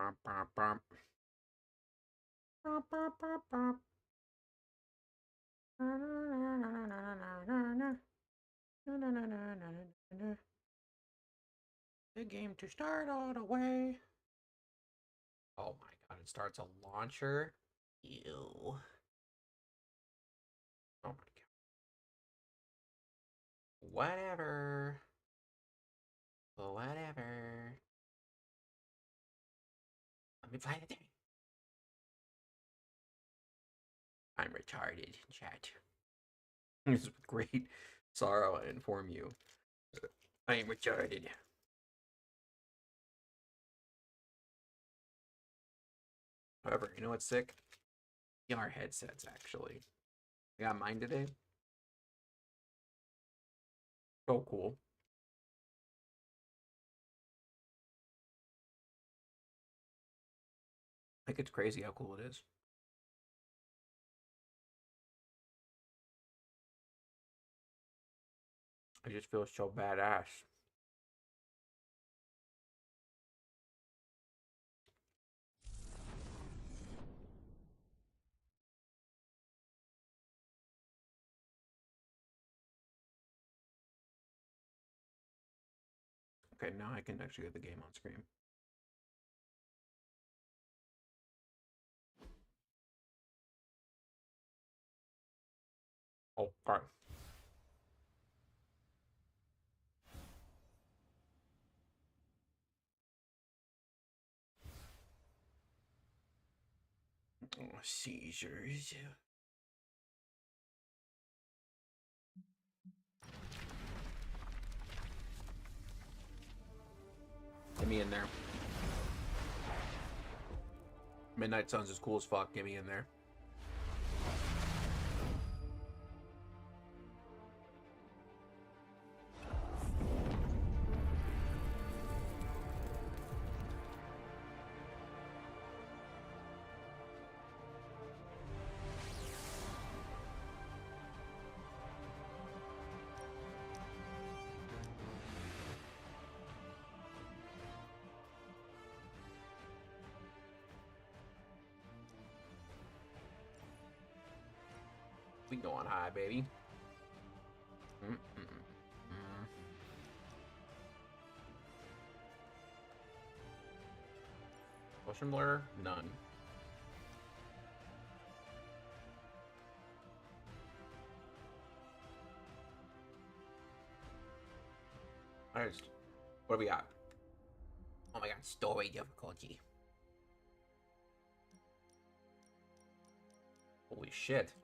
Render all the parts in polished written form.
Bum, bum, bum. Bum, bum, bum, bum. Na, na, na, na, na, na, na, na, na. Na, na, na, na, na, na, na. The game to start all the way. Oh my god, it starts a launcher. Ew. Oh my god. Whatever. Whatever. Let me fly the thing. I'm retarded, chat. This is with great sorrow I inform you. I am retarded. However, you know what's sick? VR headsets, actually. I got mine today. So cool. Like, it's crazy how cool it is. I just feel so badass. Okay, now I can actually get the game on screen. Oh, God. Oh, seizures. Get me in there. Midnight Sun's as cool as fuck. Get me in there. We go on high, baby. Motion blur? None. Alright, what do we got? Oh my god, story difficulty. Holy shit.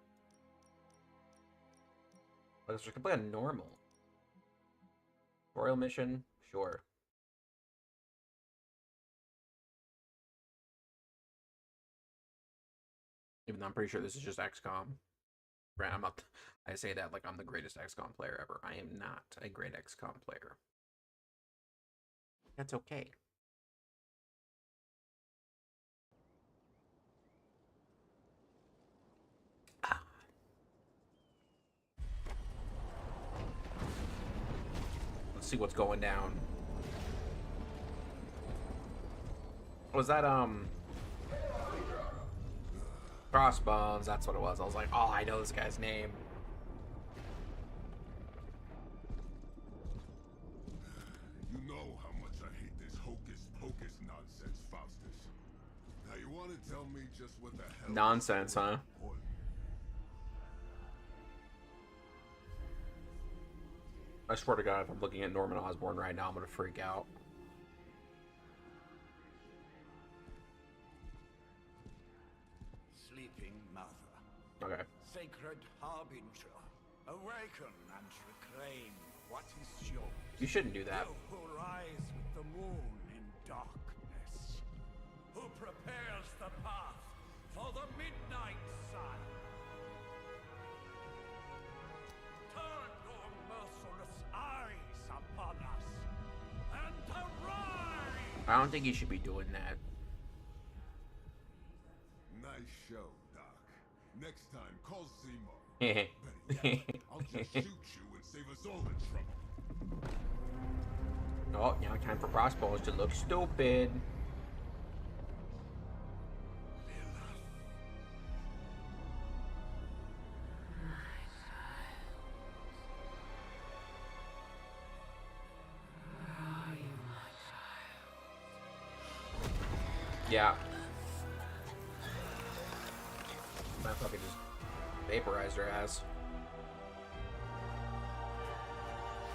Let's just play a normal. Tutorial mission? Sure. Even though I'm pretty sure this is just XCOM. Right, I'm not. I say that like I'm the greatest XCOM player ever. I am not a great XCOM player. That's okay. Ah. Let's see what's going down. Was that Crossbones? That's what it was. I was like, oh, I know this guy's name. You know how much I hate this hocus pocus nonsense, Faustus. Now you want to tell me just what the hell? Nonsense, huh? I swear to God, if I'm looking at Norman Osborn right now, I'm gonna freak out. Sleeping mother. Okay. Sacred harbinger. Awaken and reclaim what is yours. You shouldn't do that. You who rise with the moon in darkness. Who prepares the path for the midnight sun. Turn your merciless eyes upon us and arise! I don't think you should be doing that. Nice show, Doc. Next time, call Seymour. Hehe. Better yet, I'll just shoot you and save us all the trouble. Oh, now time for Crossbones to look stupid. Yeah. That fucking just vaporized her ass.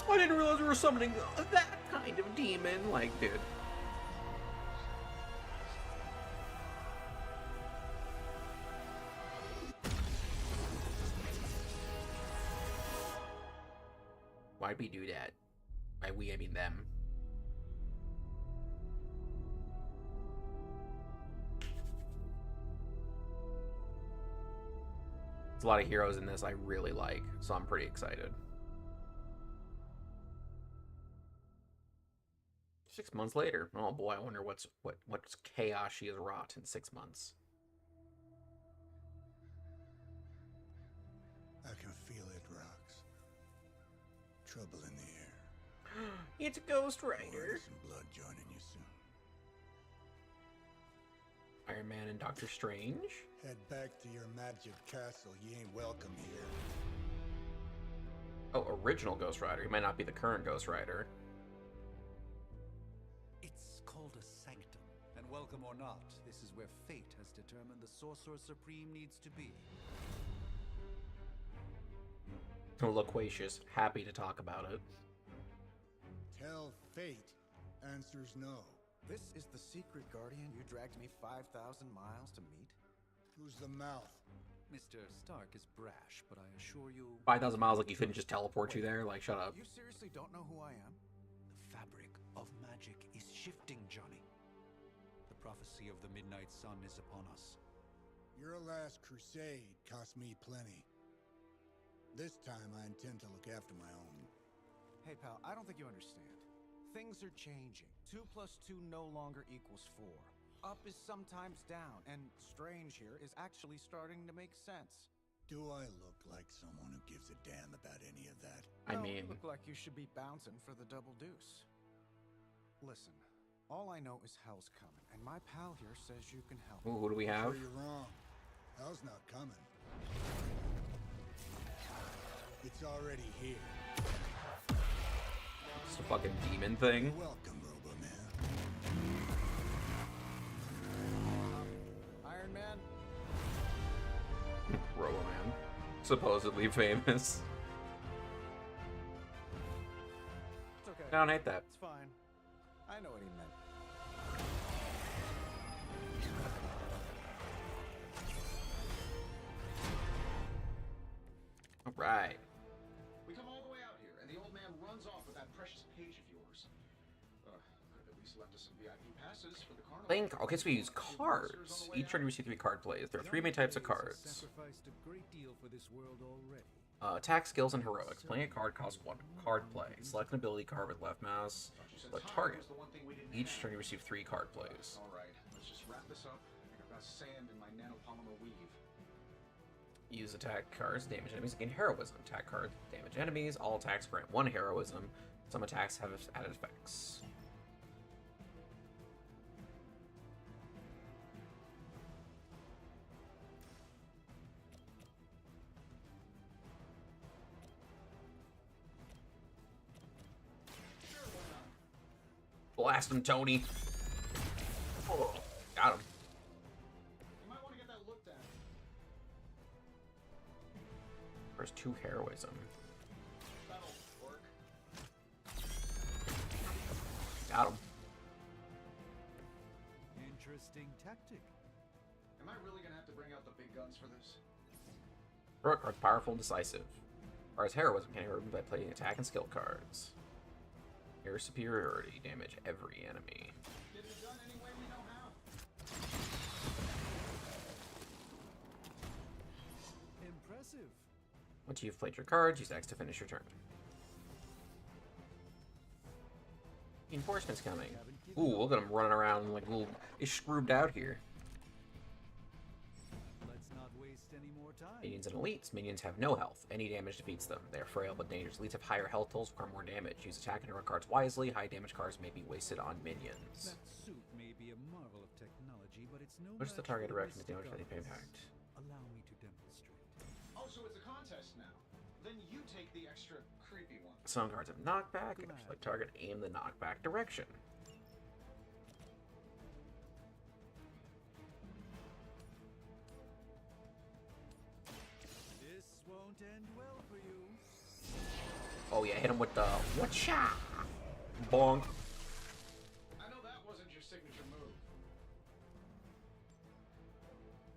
I didn't realize we were summoning that kind of demon. Like, dude. Why'd we do that? By we, I mean them. There's a lot of heroes in this I really like, so I'm pretty excited. 6 months later. Oh boy, I wonder what's chaos she has wrought in 6 months. I can feel it, Rox. Trouble in the air. It's Ghost Rider. Some blood joining you soon. Iron Man and Doctor Strange. Head back to your magic castle. You ain't welcome here. Oh, original Ghost Rider. He might not be the current Ghost Rider. It's called a sanctum. And welcome or not, this is where fate has determined the Sorcerer Supreme needs to be. Loquacious, happy to talk about it. Tell fate. Answers no. This is the secret guardian you dragged me 5,000 miles to meet? Who's the mouth? Mr. Stark is brash, but I assure you... 5,000 miles, like you couldn't just teleport you there? Like, shut up. You seriously don't know who I am? The fabric of magic is shifting, Johnny. The prophecy of the Midnight Sun is upon us. Your last crusade cost me plenty. This time I intend to look after my own. Hey, pal, I don't think you understand. Things are changing. 2 + 2 no longer equals 4. Up is sometimes down, and Strange here is actually starting to make sense. Do I look like someone who gives a damn about any of that? I No, mean... you look like you should be bouncing for the double deuce. Listen, all I know is hell's coming, and my pal here says you can help. Ooh, who do we have? Sure, you're wrong. Hell's not coming. It's already here. This fucking demon thing. You're welcome, Robo-Man. Iron Man? Robo-Man. Supposedly famous. It's okay. I don't hate that. It's fine. I know what he meant. Alright. We come all the way out here, and the old man runs off with that precious page of yours. Could have at least left us some VIP passes for the carnival. Playing, okay, so we use cards. Each turn you receive 3 card plays. There are 3 main types of cards. Sacrificed a great deal for this world already. Attack, skills, and heroics. Playing a card costs 1 card play. Select an ability card with left mouse. Select target. Each turn you receive 3 card plays. Alright, let's just wrap this up. I've got sand in my nanopolymer weave. Use attack cards, damage enemies, gain heroism. Attack cards, damage enemies. All attacks grant 1 heroism. Some attacks have added effects. Blast him, Tony. Oh, got him. You might want to get that looked at. There's 2 heroism. That'll work. Got him. Interesting tactic. Am I really gonna have to bring out the big guns for this? Heroic cards powerful and decisive. Whereas heroism can hero by playing attack and skill cards. Your superiority, damage every enemy. Get it done any way we know how. Impressive. Once you've played your cards, use X to finish your turn. Enforcement's coming. Ooh, look at him running around like a little screwed out here. Let's not waste any more time. Minions and elites. Minions have no health. Any damage defeats them. They are frail but dangerous. Elites have higher health totals, require more damage. Use attack and hero cards wisely. High damage cards may be wasted on minions. That suit may be a marvel of technology, but it's no Push the match target for direction to risk damage for the goddess. impact. Allow me to demonstrate. Oh, so it's a contest now. Then you take the extra creepy one. Some cards have knockback. If you like target, aim the knockback direction. end well for you. Oh yeah, hit him with the whatcha, bonk. I know that wasn't your signature move.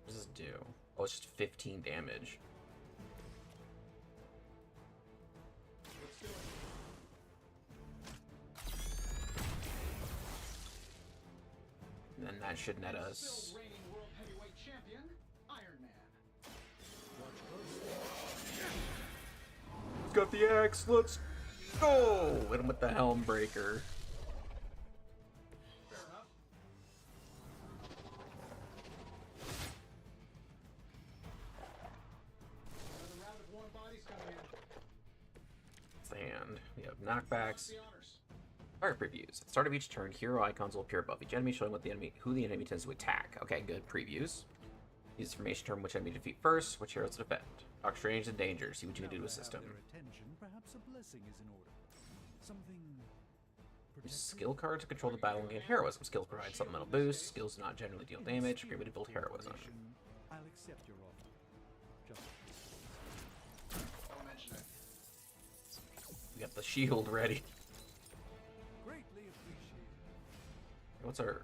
What does this do? Oh, it's just 15 damage. Let's do it. And then that should net us. Still reigning world heavyweight champion, Iron Man. He's got the axe. Let's go. Hit him with the helm breaker. Fair enough. Another round of warm bodies coming in. It's the hand. We have knockbacks. The honors. Fire previews. At the start of each turn, hero icons will appear above each enemy, showing who the enemy tends to attack. Okay, good previews. Use information term which enemy to defeat first, which heroes to defend. Talk strange and danger. See what you can do to assist them. Attention, perhaps a blessing is in order. Something. Use skill card to control the battle and gain heroism. Skills provide supplemental boosts. Skills do not generally deal damage. Agree to build heroism. I'll accept your offer. Just Don't mention it. We got the shield ready. greatly appreciated. What's our?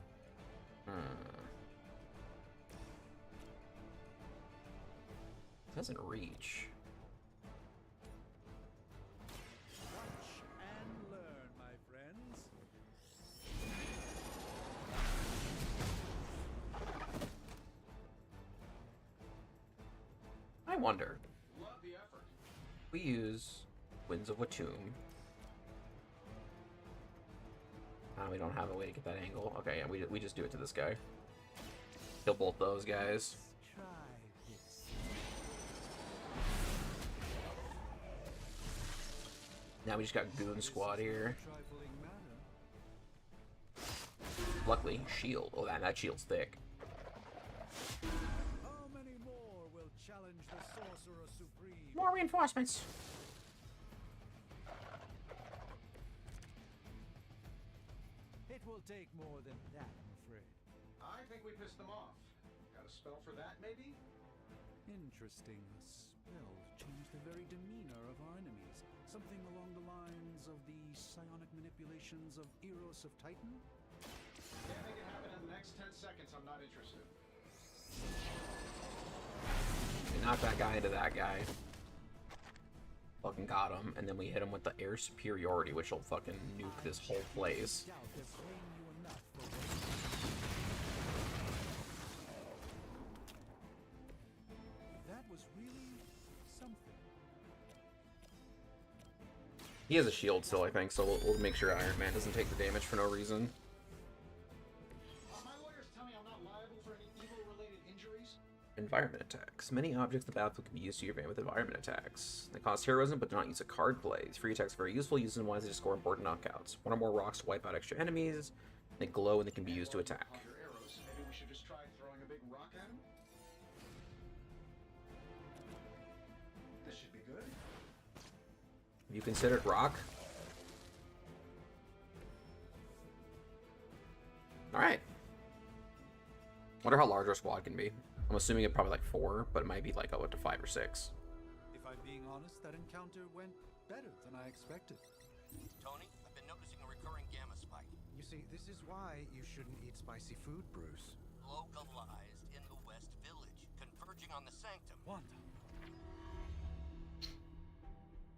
Doesn't reach. Watch and learn, my friends. I wonder. Love the effort. We use Winds of Watum. We don't have a way to get that angle. Okay, yeah, we just do it to this guy. Kill both those guys. Try this. Now we just got Goon Squad here. Trifling matter. Luckily, shield. Oh, that shield's thick. How many more will challenge the Sorcerer Supreme? More reinforcements. It will take more than that, I'm afraid. I think we pissed them off. Got a spell for that, maybe? Interesting. A spell to change the very demeanor of our enemies. Something along the lines of the psionic manipulations of Eros of Titan? Can't make it happen in the next 10 seconds. I'm not interested. We knock that guy into that guy. Fucking got him, and then we hit him with the air superiority, which will fucking nuke this whole place. Doubt they're paying you enough for what that was really something. He has a shield still, I think, so we'll make sure Iron Man doesn't take the damage for no reason. My lawyers tell me I'm not liable for any evil-related injuries. Environment attacks. Many objects in the battlefield can be used to your advantage with environment attacks. They cost heroism, but do not use a card play. These free attacks are very useful, using them wisely to score important knockouts. One or more rocks to wipe out extra enemies. They glow and they can be used to attack. On your arrows, maybe we should just try throwing a big rock at him? This should be good. Have you considered rock? Alright. Wonder how large our squad can be. I'm assuming it probably like 4, but it might be like up to 5 or 6. If I'm being honest, that encounter went better than I expected. Tony, I've been noticing a recurring gamma spike. You see, this is why you shouldn't eat spicy food, Bruce. Localized in the West Village, converging on the Sanctum. Wanda.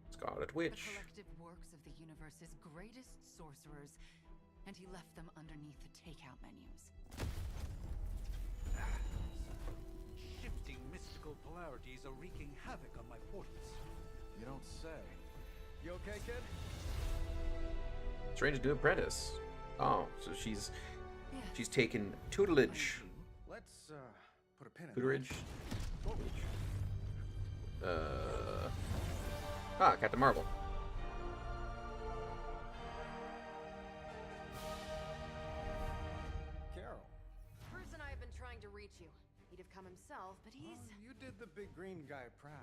Scarlet The Witch. collective works of the universe's greatest sorcerers, and he left them underneath the takeout menus. Shifting mystical polarities are wreaking havoc on my portals. You don't say. You okay, kid? Strange to apprentice. Oh, so she's taken tutelage. Let's put a pin in Tutorage. that. Captain Marvel. Carol, Bruce and I have been trying to reach you. He'd have come himself, but he's... you did the big green guy proud.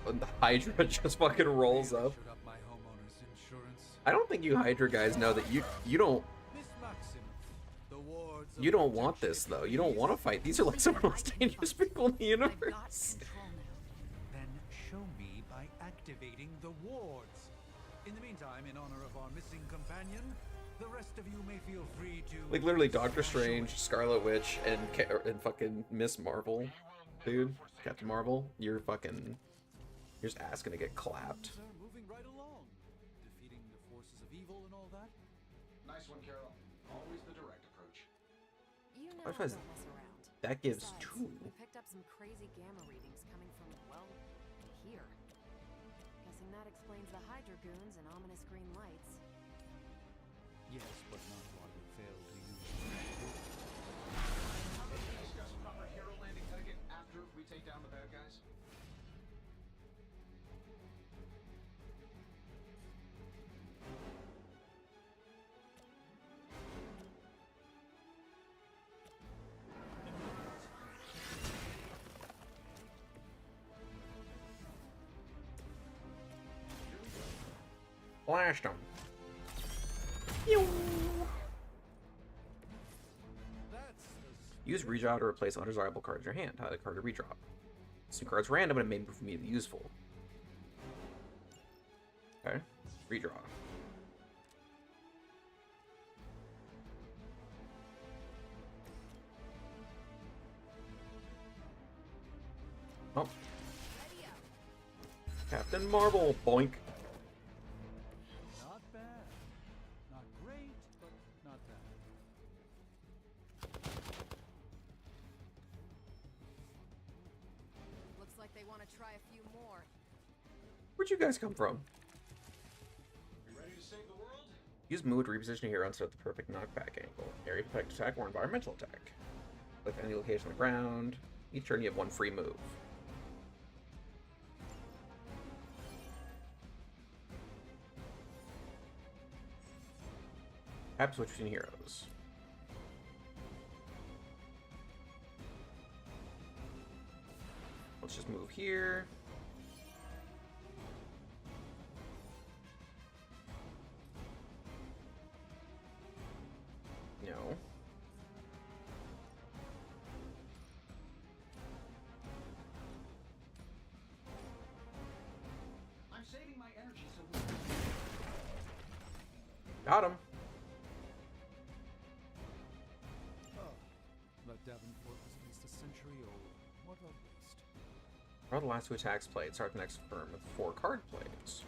And the Hydra just fucking rolls up. Should up my homeowner's insurance. I don't think you Hydra guys know that you don't. Miss Maximoff, the wards You don't want this, though. You don't want to fight. These are like some of the most dangerous people in the universe. Then show me by activating the wards. In the meantime, in honor of our missing companion, the rest of you may feel free to... Like, literally, Doctor Strange, Scarlet Witch, and fucking Miss Marvel. Dude, Captain Marvel, your just ass gonna get clapped. Things are moving right along. Defeating the forces of evil and all that. Nice one, Carol. Always the direct approach. You know I I suppose don't mess around. that gives Besides, 2. we picked up some crazy gamma readings coming from, well, here. Guessing that explains the Hydra goons and ominous green lights. Yes, but not while you fail to use How about we discuss proper hero landing etiquette after we take down the bad guys? Blast them. Use redraw to replace undesirable cards in your hand. Highlight a card to redraw. Some cards random, but it may prove immediately useful. Okay, redraw. Oh. Captain Marvel, boink. Not bad. Not great, but not bad. Looks like they want to try a few more. Where'd you guys come from? You ready to save the world? Use move to reposition a hero and set up the perfect knockback angle. Area of effect attack or environmental attack. Click any location on the ground. Each turn you have 1 free move. Tap switch between heroes. Let's just move here. No. I'm saving my energy so we can... Got him. That Davenport was at least a century old. What a waste. Draw the last 2 attacks played. Start the next turn with 4 card plays.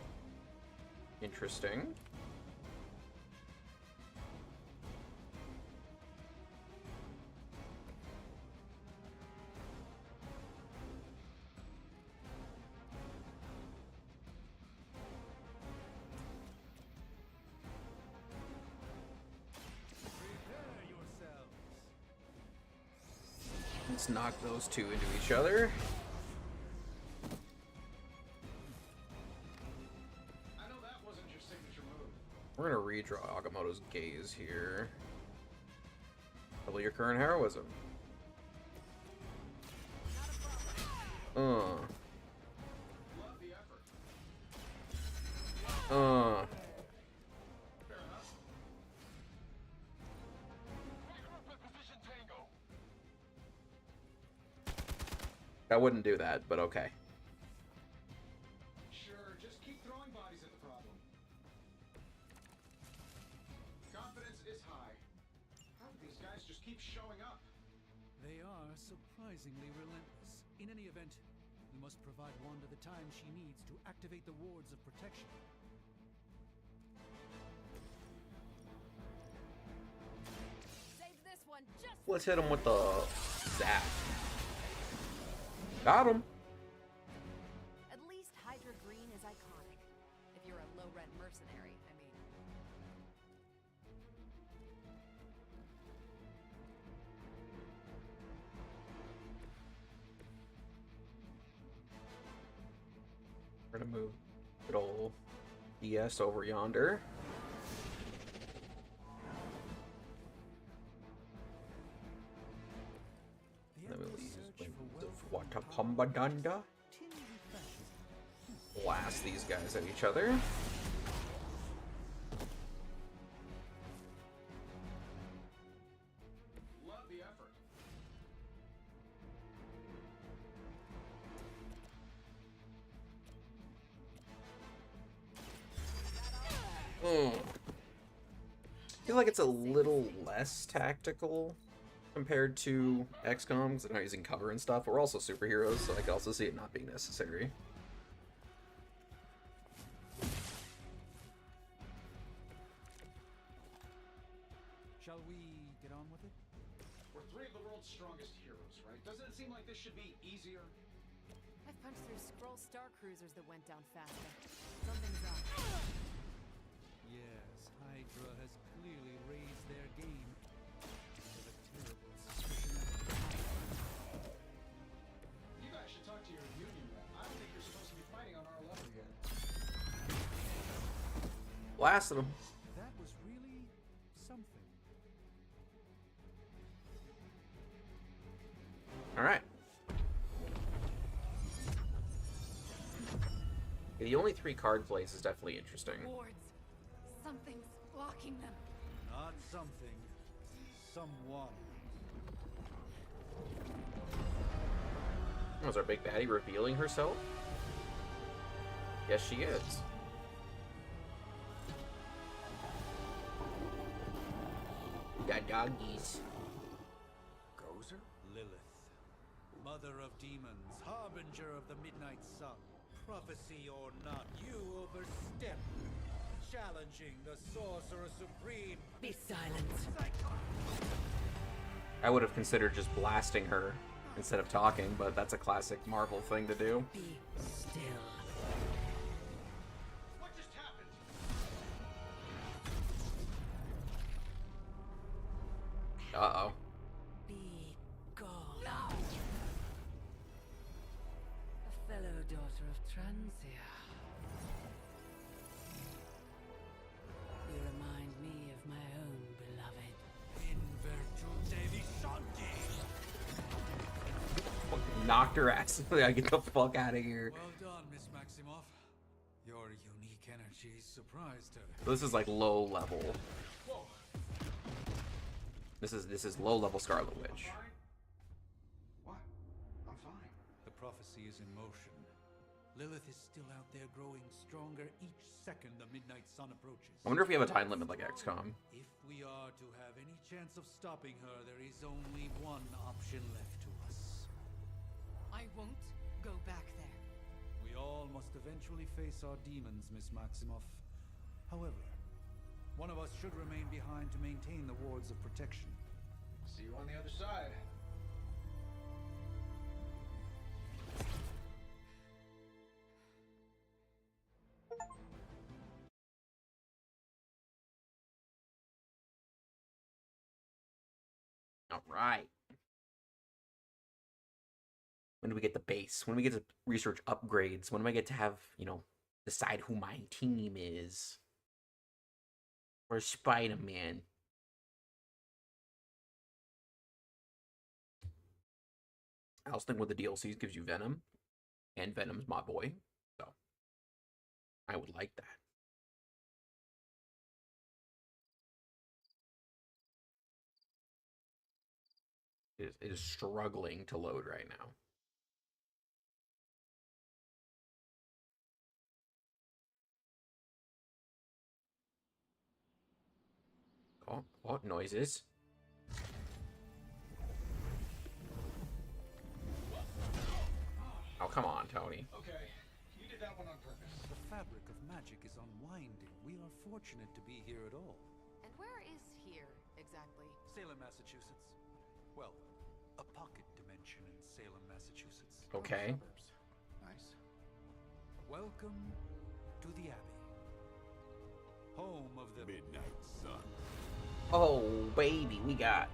Interesting. Prepare yourselves. Let's knock those 2 into each other. I know that wasn't your signature move. We're gonna redraw Agamotto's gaze here. Double your current heroism. Love the effort. Fair enough. Position tango. That wouldn't do that, but okay. Sure, just keep throwing bodies at the problem. Confidence is high. How do these guys just keep showing up? They are surprisingly relentless. In any event, we must provide Wanda the time she needs to activate the wards of protection. Save this one just Let's hit him with the zap. Got him. At least Hydra Green is iconic. If you're a low-rent mercenary, I mean. We're gonna move good old DS over yonder. The Then we'll endless use search for Winds wealth of and power Watapambadanda. continually fashion. Blast these guys at each other. feel like it's a little less tactical compared to XCOM, because they're not using cover and stuff. But we're also superheroes, so I can also see it not being necessary. Shall we get on with it? We're three of the world's strongest heroes, right? Doesn't it seem like this should be easier? I've punched through scroll star cruisers that went down faster. Something's up. Yes, Hydra has clearly raised their game. I have a terrible suspicion that You guys should talk to your union rep. I don't think you're supposed to be fighting on our level yet. Blasted him. that was really something. All right. The only 3 card plays is definitely interesting. Wards. Something's blocking them. Not something. Someone. Was our big baddie revealing herself? Yes, she is. We got doggies. Gozer? Lilith. Mother of demons. Harbinger of the midnight sun. Prophecy or not, you overstep. Challenging the Sorcerer Supreme. Be silent. I would have considered just blasting her instead of talking, but that's a classic Marvel thing to do. Be still. What just happened? Uh-oh. Be gone. No! A fellow daughter of Transia. You remind me of my own beloved. In virtute di Shanti. Fucking knocked her ass. I get the fuck out of here. Well done, Miss Maximoff. Your unique energy surprised her. This is like low level. Whoa. This is low level Scarlet Witch. Fine? What? I'm fine. The prophecy is in motion. Lilith is still out there growing stronger each second the midnight sun approaches. I wonder if we have a time limit like XCOM. If we are to have any chance of stopping her, there is only one option left to us. I won't go back there. We all must eventually face our demons, Miss Maximoff. However, one of us should remain behind to maintain the wards of protection. See you on the other side. All right. When do we get the base? When do we get to research upgrades? When do I get to have, you know, decide who my team is? Or Spider-Man? I also think with the DLCs gives you Venom. And Venom's my boy. So I would like that. It is struggling to load right now. Oh, what noises? Oh, come on, Tony. Okay, you did that one on purpose. The fabric of magic is unwinding. We are fortunate to be here at all. And where is here, exactly? Salem, Massachusetts. Well, a pocket dimension in Salem, Massachusetts. Okay. Suburbs. Nice. Welcome to the Abbey. Home of the Midnight sun. Oh, baby, we got...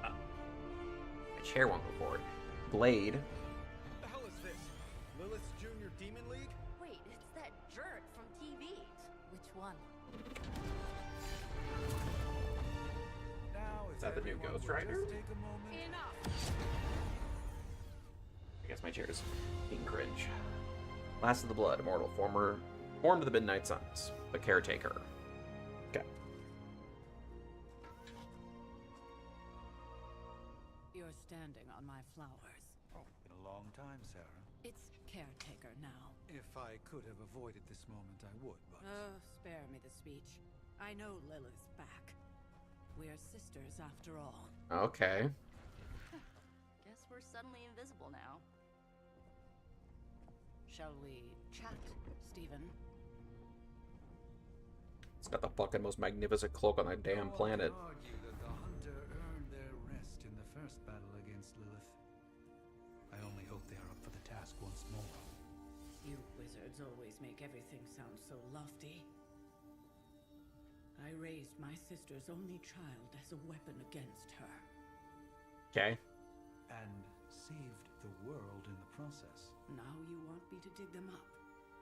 my chair won't go forward. Blade. What the hell is this? Lilith's Junior Demon League? Wait, it's that jerk from TV. Which one? Now, Is that the new everyone Ghost would Rider? just take a moment. Enough! I guess my chair is being cringe. Last of the Blood, immortal, formed of the Midnight Suns, the caretaker. Okay. You're standing on my flowers. Oh, been a long time, Sarah. It's caretaker now. If I could have avoided this moment, I would, but... Oh, spare me the speech. I know Lilith's back. We're sisters after all. Okay. Guess we're suddenly invisible now. Shall we chat, Stephen? It's got the fucking most magnificent cloak on the damn planet. I argue that the hunter earned their rest in the first battle against Lilith. I only hope they are up for the task once more. You wizards always make everything sound so lofty. I raised my sister's only child as a weapon against her. Okay. And saved the world in the process. Now you want me to dig them up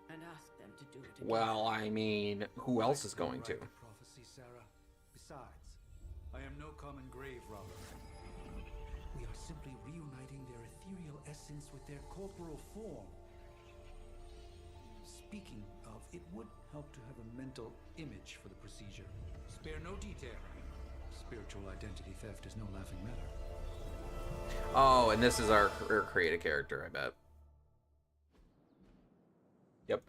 and ask them to do it again. Well, I mean, who else is going to? Prophecy, Sarah. Besides, I am no common grave robber. We are simply reuniting their ethereal essence with their corporal form. Speaking of, it would help to have a mental image for the procedure. Spare no detail. Spiritual identity theft is no laughing matter. Oh, and this is our created character, I bet. Yep.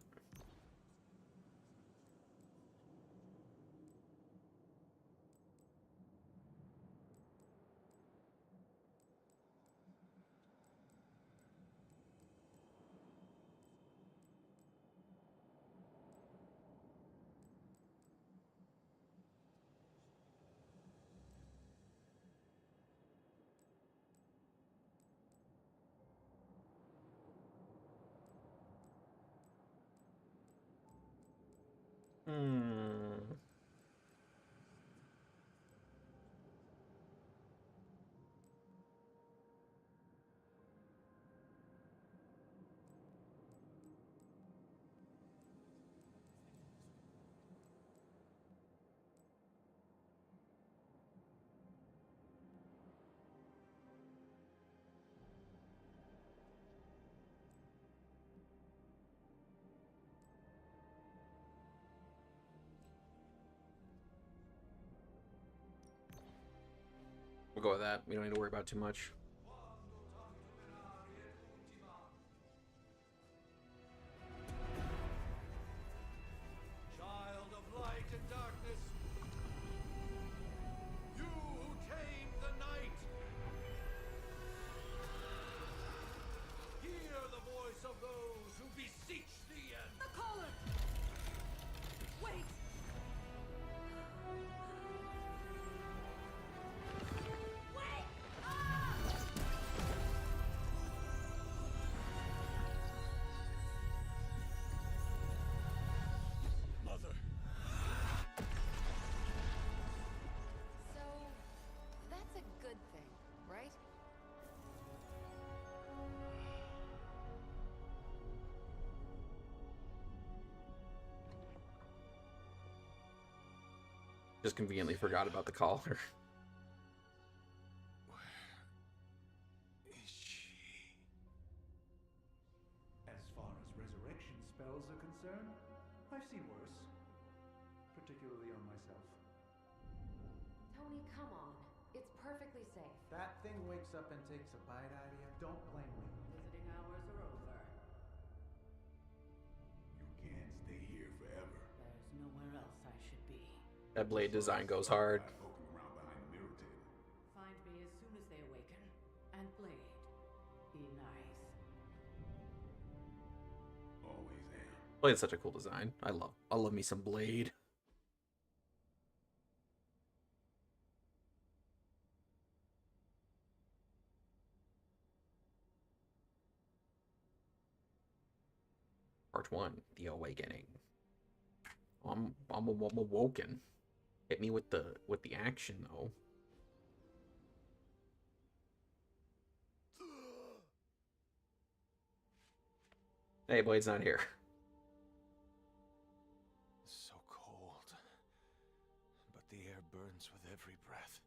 We'll go with that. We don't need to worry about too much. Child of light and darkness, you who tame the night, hear the voice of those who beseech thee and... The collar! Wait! Wait! Ah! Mother. So, that's a good thing, right? Just conveniently forgot about the collar. Is she? As far as resurrection spells are concerned, I've seen worse. Particularly on myself. Tony, come on. It's perfectly safe. That thing wakes up and takes a bite out of you. Don't blame me. Visiting hours are over. You can't stay here forever. There's nowhere else I should be. That blade design goes hard. Poking around behind the mirror table. Find me as soon as they awaken. And Blade, be nice. Always am. Blade's such a cool design. I love me some Blade. Part 1, The Awakening. I'm awoken. Hit me with the action though. Hey, Blade's not here. So cold. But the air burns with every breath.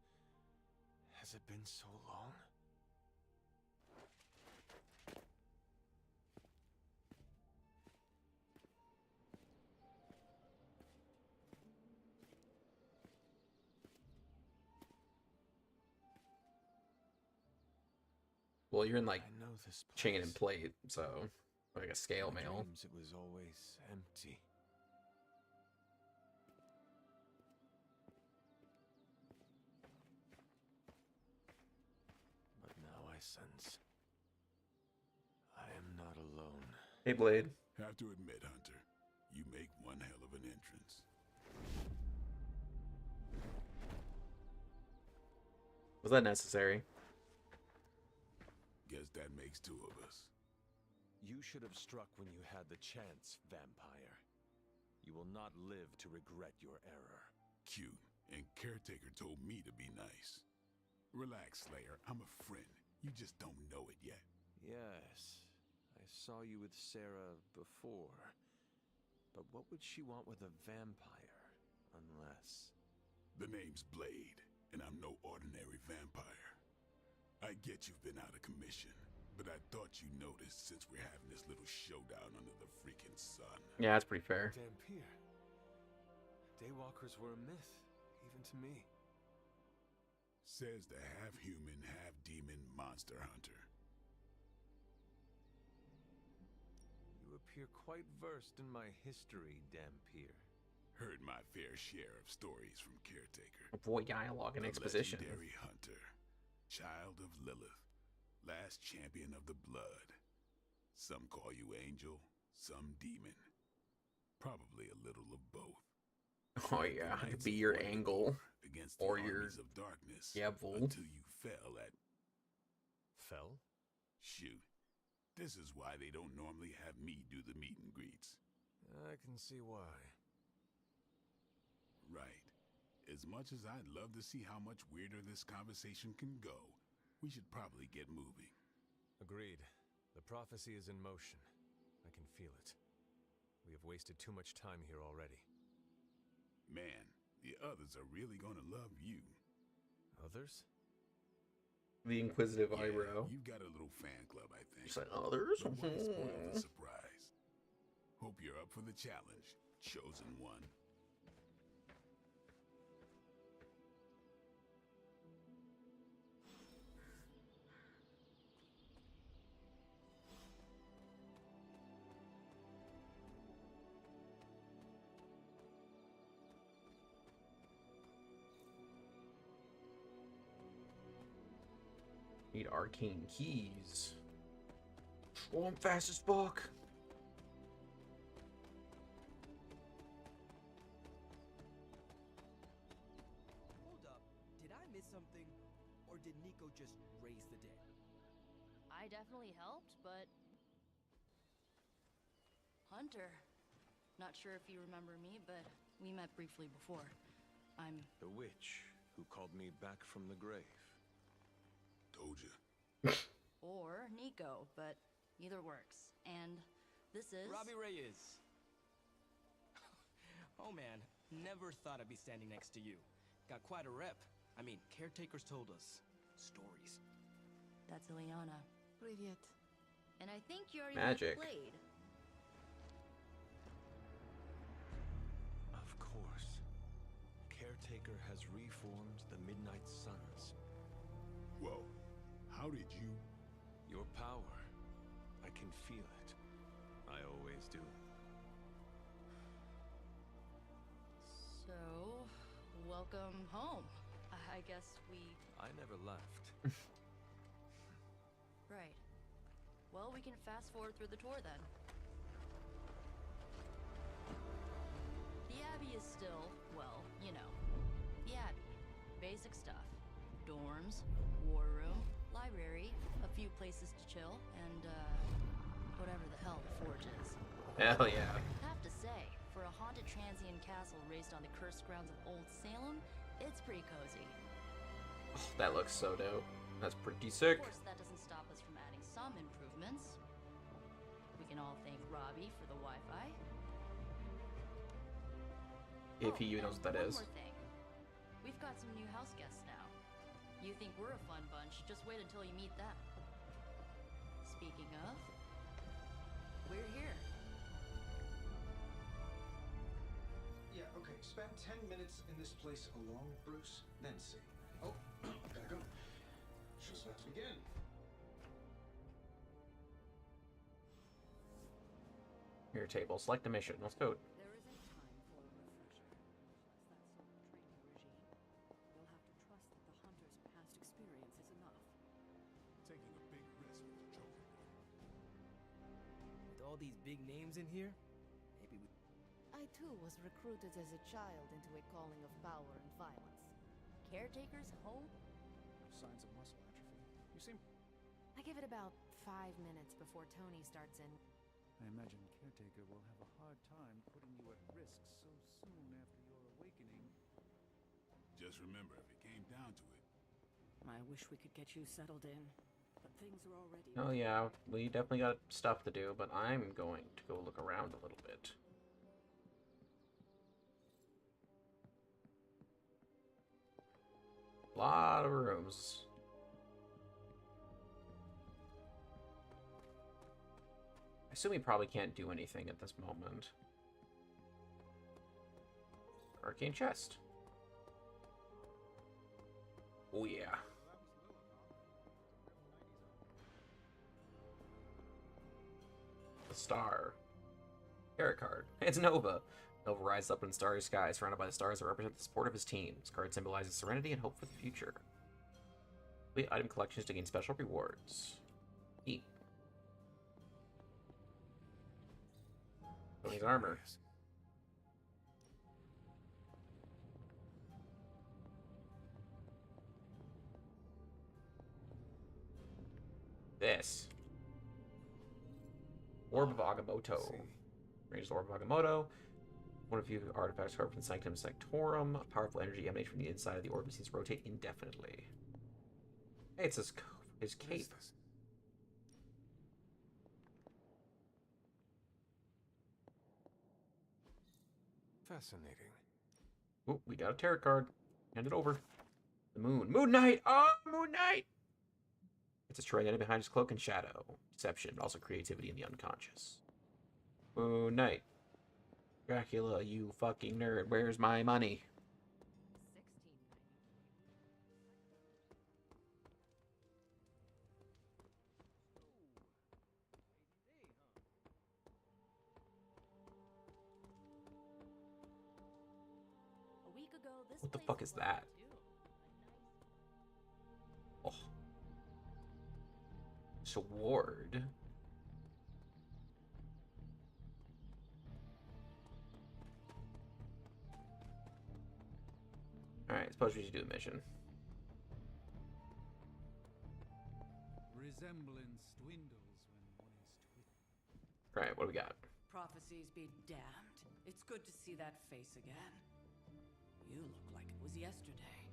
Has it been so long? Well, you're in like I know this place. chain and plate, so like a scale mail. Dreams, it was always empty. lessons. I am not alone. Hey, Blade. Have to admit, Hunter, you make one hell of an entrance. Was that necessary? Guess that makes two of us. You should have struck when you had the chance, vampire. You will not live to regret your error. Cute, and Caretaker told me to be nice. Relax, Slayer, I'm a friend. You just don't know it yet. Yes, I saw you with Sarah before. But what would she want with a vampire? Unless... The name's Blade, and I'm no ordinary vampire. I get you've been out of commission, but I thought you noticed since we're having this little showdown under the freaking sun. Yeah, that's pretty fair. Dampier. Daywalkers were a myth, even to me. Says the half-human, half-demon monster hunter. You appear quite versed in my history, Dampier. Heard my fair share of stories from Caretaker. Avoid dialogue and The exposition. legendary hunter, child of Lilith, last champion of the blood. Some call you angel, some demon. Probably a little of both. Oh yeah, I could be your angle against or the your armies of darkness devil. until you fell at... Fell? Shoot. This is why they don't normally have me do the meet and greets. I can see why. Right. As much as I'd love to see how much weirder this conversation can go, we should probably get moving. Agreed. The prophecy is in motion. I can feel it. We have wasted too much time here already. Man, the others are really gonna love you. Others? The inquisitive Yeah, eyebrow. You've got a little fan club, I think. Just like others? But why spoil the surprise? Hope you're up for the challenge, chosen one. Need arcane keys. Oh, I'm fast as fuck. Hold up. Did I miss something? Or did Nico just raise the dead? I definitely helped, but... Hunter. Not sure if you remember me, but we met briefly before. I'm... The witch who called me back from the grave. Told you. Or Nico, but either works. And this is... Robbie Reyes. Oh man, never thought I'd be standing next to you. Got quite a rep. I mean, caretakers told us stories. That's Ileana. Привет. And I think you already Magic. played. Of course. Caretaker has reformed the Midnight Suns. Whoa. How did you... Your power. I can feel it. I always do. So, welcome home. I guess we... I never left. Right. Well, we can fast forward through the tour then. The Abbey is still, well, you know, the Abbey. Basic stuff. Dorms, war room, library, a few places to chill, and, whatever the hell the Forge is. Hell yeah. Have to say, for a haunted transient castle raised on the cursed grounds of Old Salem, it's pretty cozy. Oh, that looks so dope. That's pretty sick. Of course, that doesn't stop us from adding some improvements. We can all thank Robbie for the Wi-Fi. If he even knows what that One is. more thing. We've got some new house guests now. You think we're a fun bunch, just wait until you meet them. Speaking of, we're here. Yeah, okay. Spend 10 minutes in this place alone, Bruce, then see. Oh, gotta go. Show's about to begin. Your table. Select a mission. Let's go. There isn't time for a refresher. Plus that sort of training regime. You'll have to trust that the hunter's past experience is enough. Taking a all these big names in here, maybe we... I too was recruited as a child into a calling of power and violence. Caretaker's home? No signs of muscle atrophy. You seem... I give it about 5 minutes before Tony starts in. I imagine Caretaker will have a hard time putting you at risk so soon after your awakening. Just remember, if it came down to it. I wish we could get you settled in, but things are already... Oh yeah, we definitely got stuff to do, but I'm going to go look around a little bit. Lot of rooms. I assume we probably can't do anything at this moment. Arcane chest. Oh yeah. The star. Tarot card. It's Nova. Nova rises up in the starry sky, surrounded by the stars that represent the support of his team. This card symbolizes serenity and hope for the future. Complete item collections to gain special rewards. Eat. Tony's armor. This. Orb of Agamotto. Ranges Orb of Agamotto. One of a few artifacts carved from the Sanctum Sanctorum. A powerful energy emanates from the inside of the orb and seems to rotate indefinitely. Hey, it's his cape. Fascinating. Oh, we got a tarot card. Hand it over. The moon. Moon Knight! Oh, Moon Knight! It's destroying the enemy behind his cloak and shadow. Deception, but also creativity in the unconscious. Moon Knight. Dracula, you fucking nerd. Where's my money? A week ago, this What the place fuck is that? Oh. Sword. Alright, suppose we should do a mission. Resemblance dwindles when one is twisted. Alright, what do we got? Prophecies be damned. It's good to see that face again. You look like it was yesterday.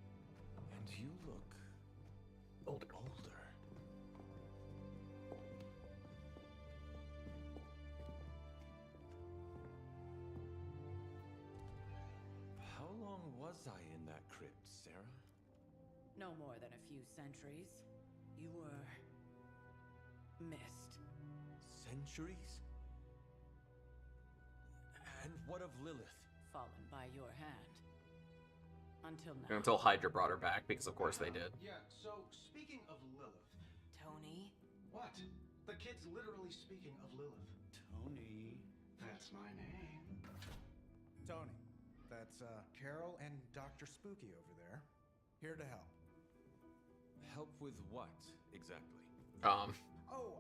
And you look... older. How long was I in that crypt, Sarah? No more than a few centuries. You were... missed. Centuries? And what of Lilith? Fallen by your hand. Until now. Until Hydra brought her back, because of course they did. Yeah, so speaking of Lilith... Tony? What? The kid's literally speaking of Lilith. Tony. That's my name. Tony. That's, Carol and Dr. Spooky over there. Here to help. Help with what, exactly? Oh,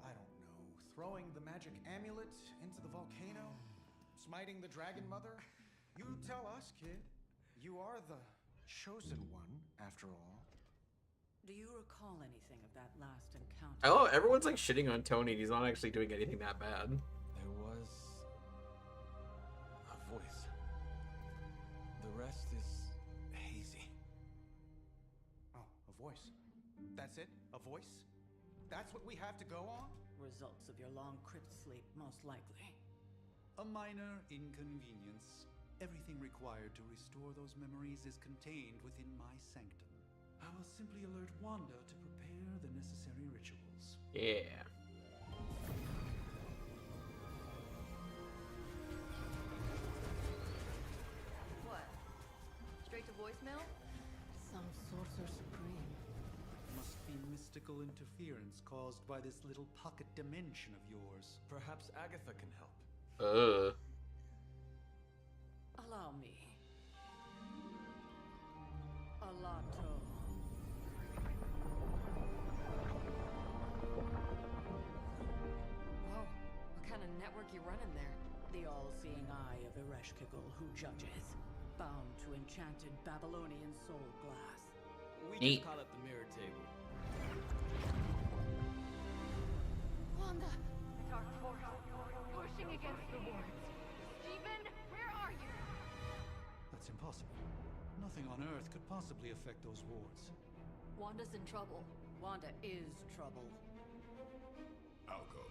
I don't know. Throwing the magic amulet into the volcano? Smiting the Dragon Mother? You tell us, kid. You are the chosen one, after all. Do you recall anything of that last encounter? Oh, everyone's like shitting on Tony, and he's not actually doing anything that bad. There was... a voice. The rest is hazy. Oh, a voice. That's it? A voice? That's what we have to go on? Results of your long crypt sleep, most likely. A minor inconvenience. Everything required to restore those memories is contained within my sanctum. I will simply alert Wanda to prepare the necessary rituals. Yeah. What? Straight to voicemail? Some sorcerer supreme. Must be mystical interference caused by this little pocket dimension of yours. Perhaps Agatha can help. Allow me. Alato. Whoa, what kind kind of network you running there? The all-seeing eye of Ereshkigal who judges, bound to enchanted Babylonian soul glass. We Neat. just call it the mirror table. Wanda! Dark force, pushing against the wards. Stephen, where are you? That's impossible. Nothing on Earth could possibly affect those wards. Wanda's in trouble. Wanda is trouble. I'll go.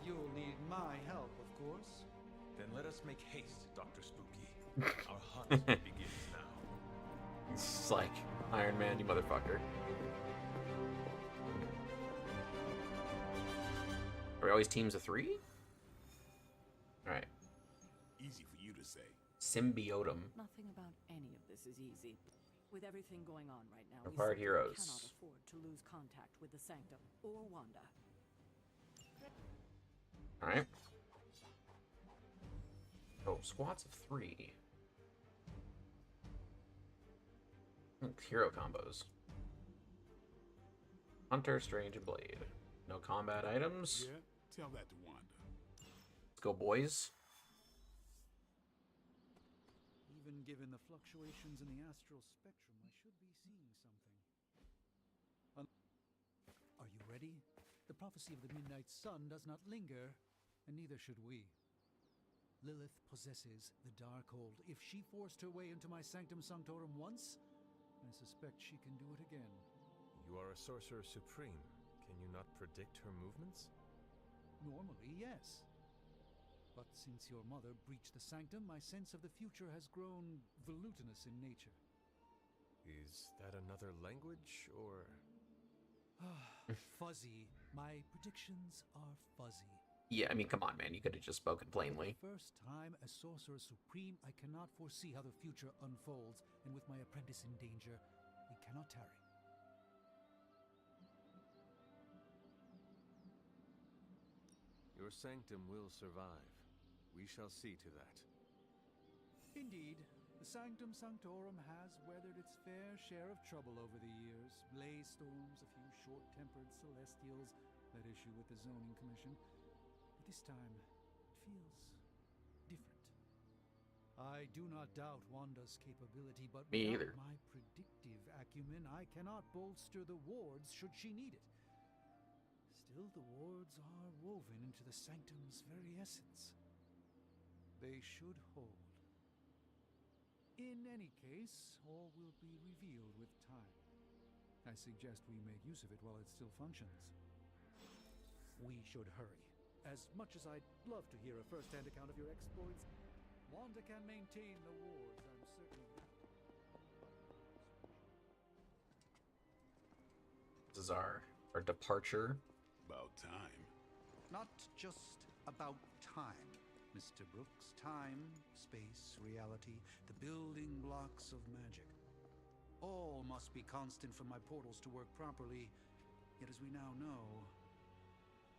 You'll need my help, of course. Then let us make haste, Dr. Spooky. Our hunt begins now. It's just like, Iron Man, you motherfucker. Are we always teams of 3? Alright. Easy for you to say. Symbiotum. Nothing about any of this is easy. With everything going on right now, Required we simply heroes. cannot afford to lose contact with the Sanctum or Wanda. Alright. Oh, squads of 3. Hero combos. Hunter, Strange, and Blade. No combat items. Yeah, tell that to Wanda. Let's go, boys. Even given the fluctuations in the astral spectrum, I should be seeing something. Are you ready? The prophecy of the Midnight Sun does not linger, and neither should we. Lilith possesses the Darkhold. If she forced her way into my Sanctum Sanctorum once, I suspect she can do it again. You are a sorcerer supreme. Can you not predict her movements? Normally, yes. But since your mother breached the Sanctum, my sense of the future has grown volutinous in nature. Is that another language, or...? Fuzzy. My predictions are fuzzy. Yeah, I mean, come on, man. You could have just spoken plainly. For the first time as Sorcerer Supreme, I cannot foresee how the future unfolds, and with my apprentice in danger, we cannot tarry. Your sanctum will survive. We shall see to that. Indeed, the Sanctum Sanctorum has weathered its fair share of trouble over the years. Blaze storms, a few short-tempered celestials that issue with the Zoning Commission. But this time, it feels different. I do not doubt Wanda's capability, but Me without either. my predictive acumen, I cannot bolster the wards should she need it. Still, the wards are woven into the Sanctum's very essence. They should hold. In any case, all will be revealed with time. I suggest we make use of it while it still functions. We should hurry. As much as I'd love to hear a first-hand account of your exploits, Wanda can maintain the wards, I'm certain of that. This is our departure. About time. Not just about time, Mr. Brooks. Time, space, reality, the building blocks of magic. All must be constant for my portals to work properly, yet as we now know,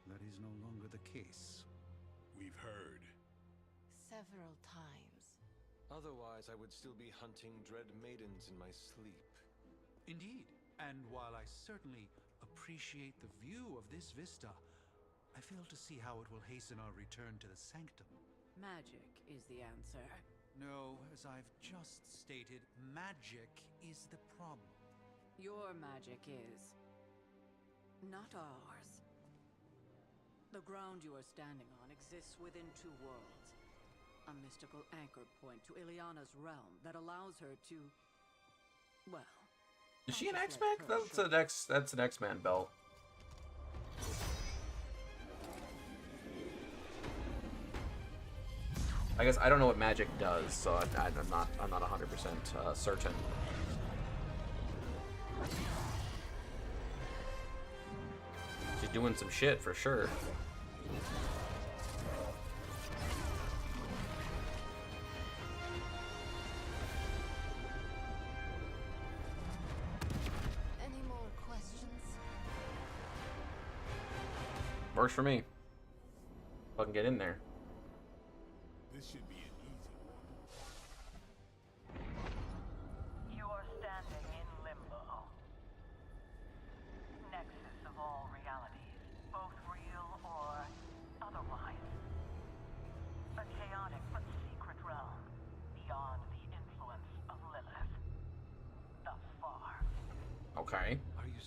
that is no longer the case. We've heard. Several times. Otherwise, I would still be hunting dread maidens in my sleep. Indeed, and while I certainly appreciate the view of this vista, I fail to see how it will hasten our return to the Sanctum. Magic is the answer. No, as I've just stated, magic is the problem. Your magic is not ours. The ground you are standing on exists within 2 worlds. A mystical anchor point to Ileana's realm that allows her to... well... Is she an I'll just X-Men? let her That's an X-Man belt. I guess I don't know what magic does, so I'm not 100% certain. She's doing some shit for sure. Any more questions? Works for me. Fucking get in there. This should be an easy one. You are standing in limbo. Nexus of all realities, both real or otherwise.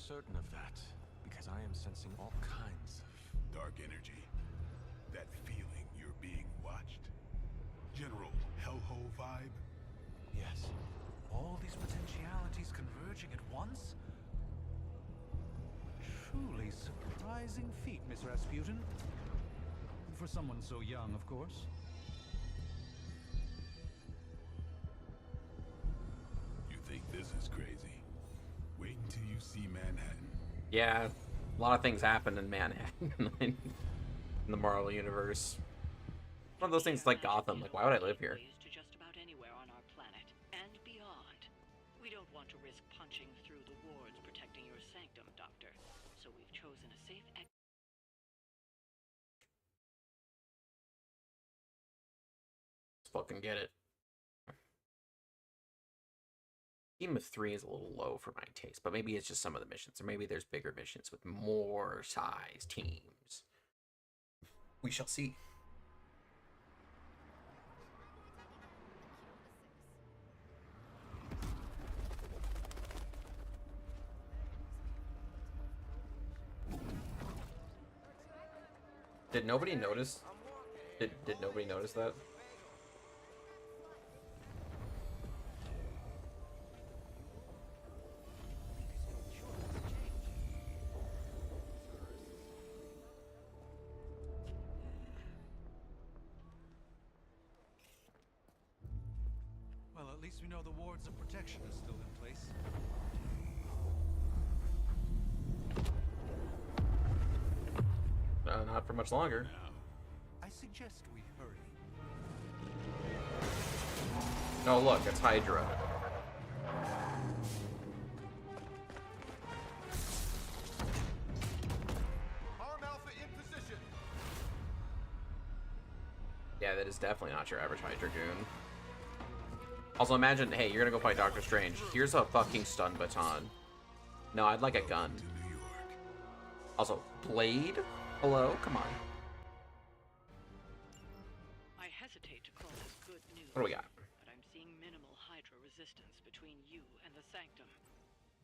certain of that, because I am sensing all kinds of... Dark energy. That feeling you're being watched. General hellhole vibe. Yes. All these potentialities converging at once? Truly surprising feat, Miss Rasputin. For someone so young, of course. You think this is crazy? Wait until you see Manhattan. Yeah, a lot of things happen in Manhattan in the Marvel universe. One of those things like Gotham. Like, why would I live here? To just about anywhere on our planet and beyond. We don't want to risk punching through the wards protecting your sanctum, Doctor. So we've chosen a safe exit. Let's fucking get it. Team of 3 is a little low for my taste, but maybe it's just some of the missions, or maybe there's bigger missions with more size teams. We shall see. Did nobody notice? Did nobody notice that? Well, at least we know the wards of protection are still in place. Not for much longer. I suggest we hurry. Oh, look, it's Hydra. Arm Alpha in position. Yeah, that is definitely not your average Hydra goon. Also, imagine, hey, you're gonna go fight Doctor Strange. Here's a fucking stun baton. No, I'd like a gun. Also, Blade? Hello? Come on. I hesitate to call this good news. What do we got? But I'm seeing minimal Hydra resistance between you and the Sanctum.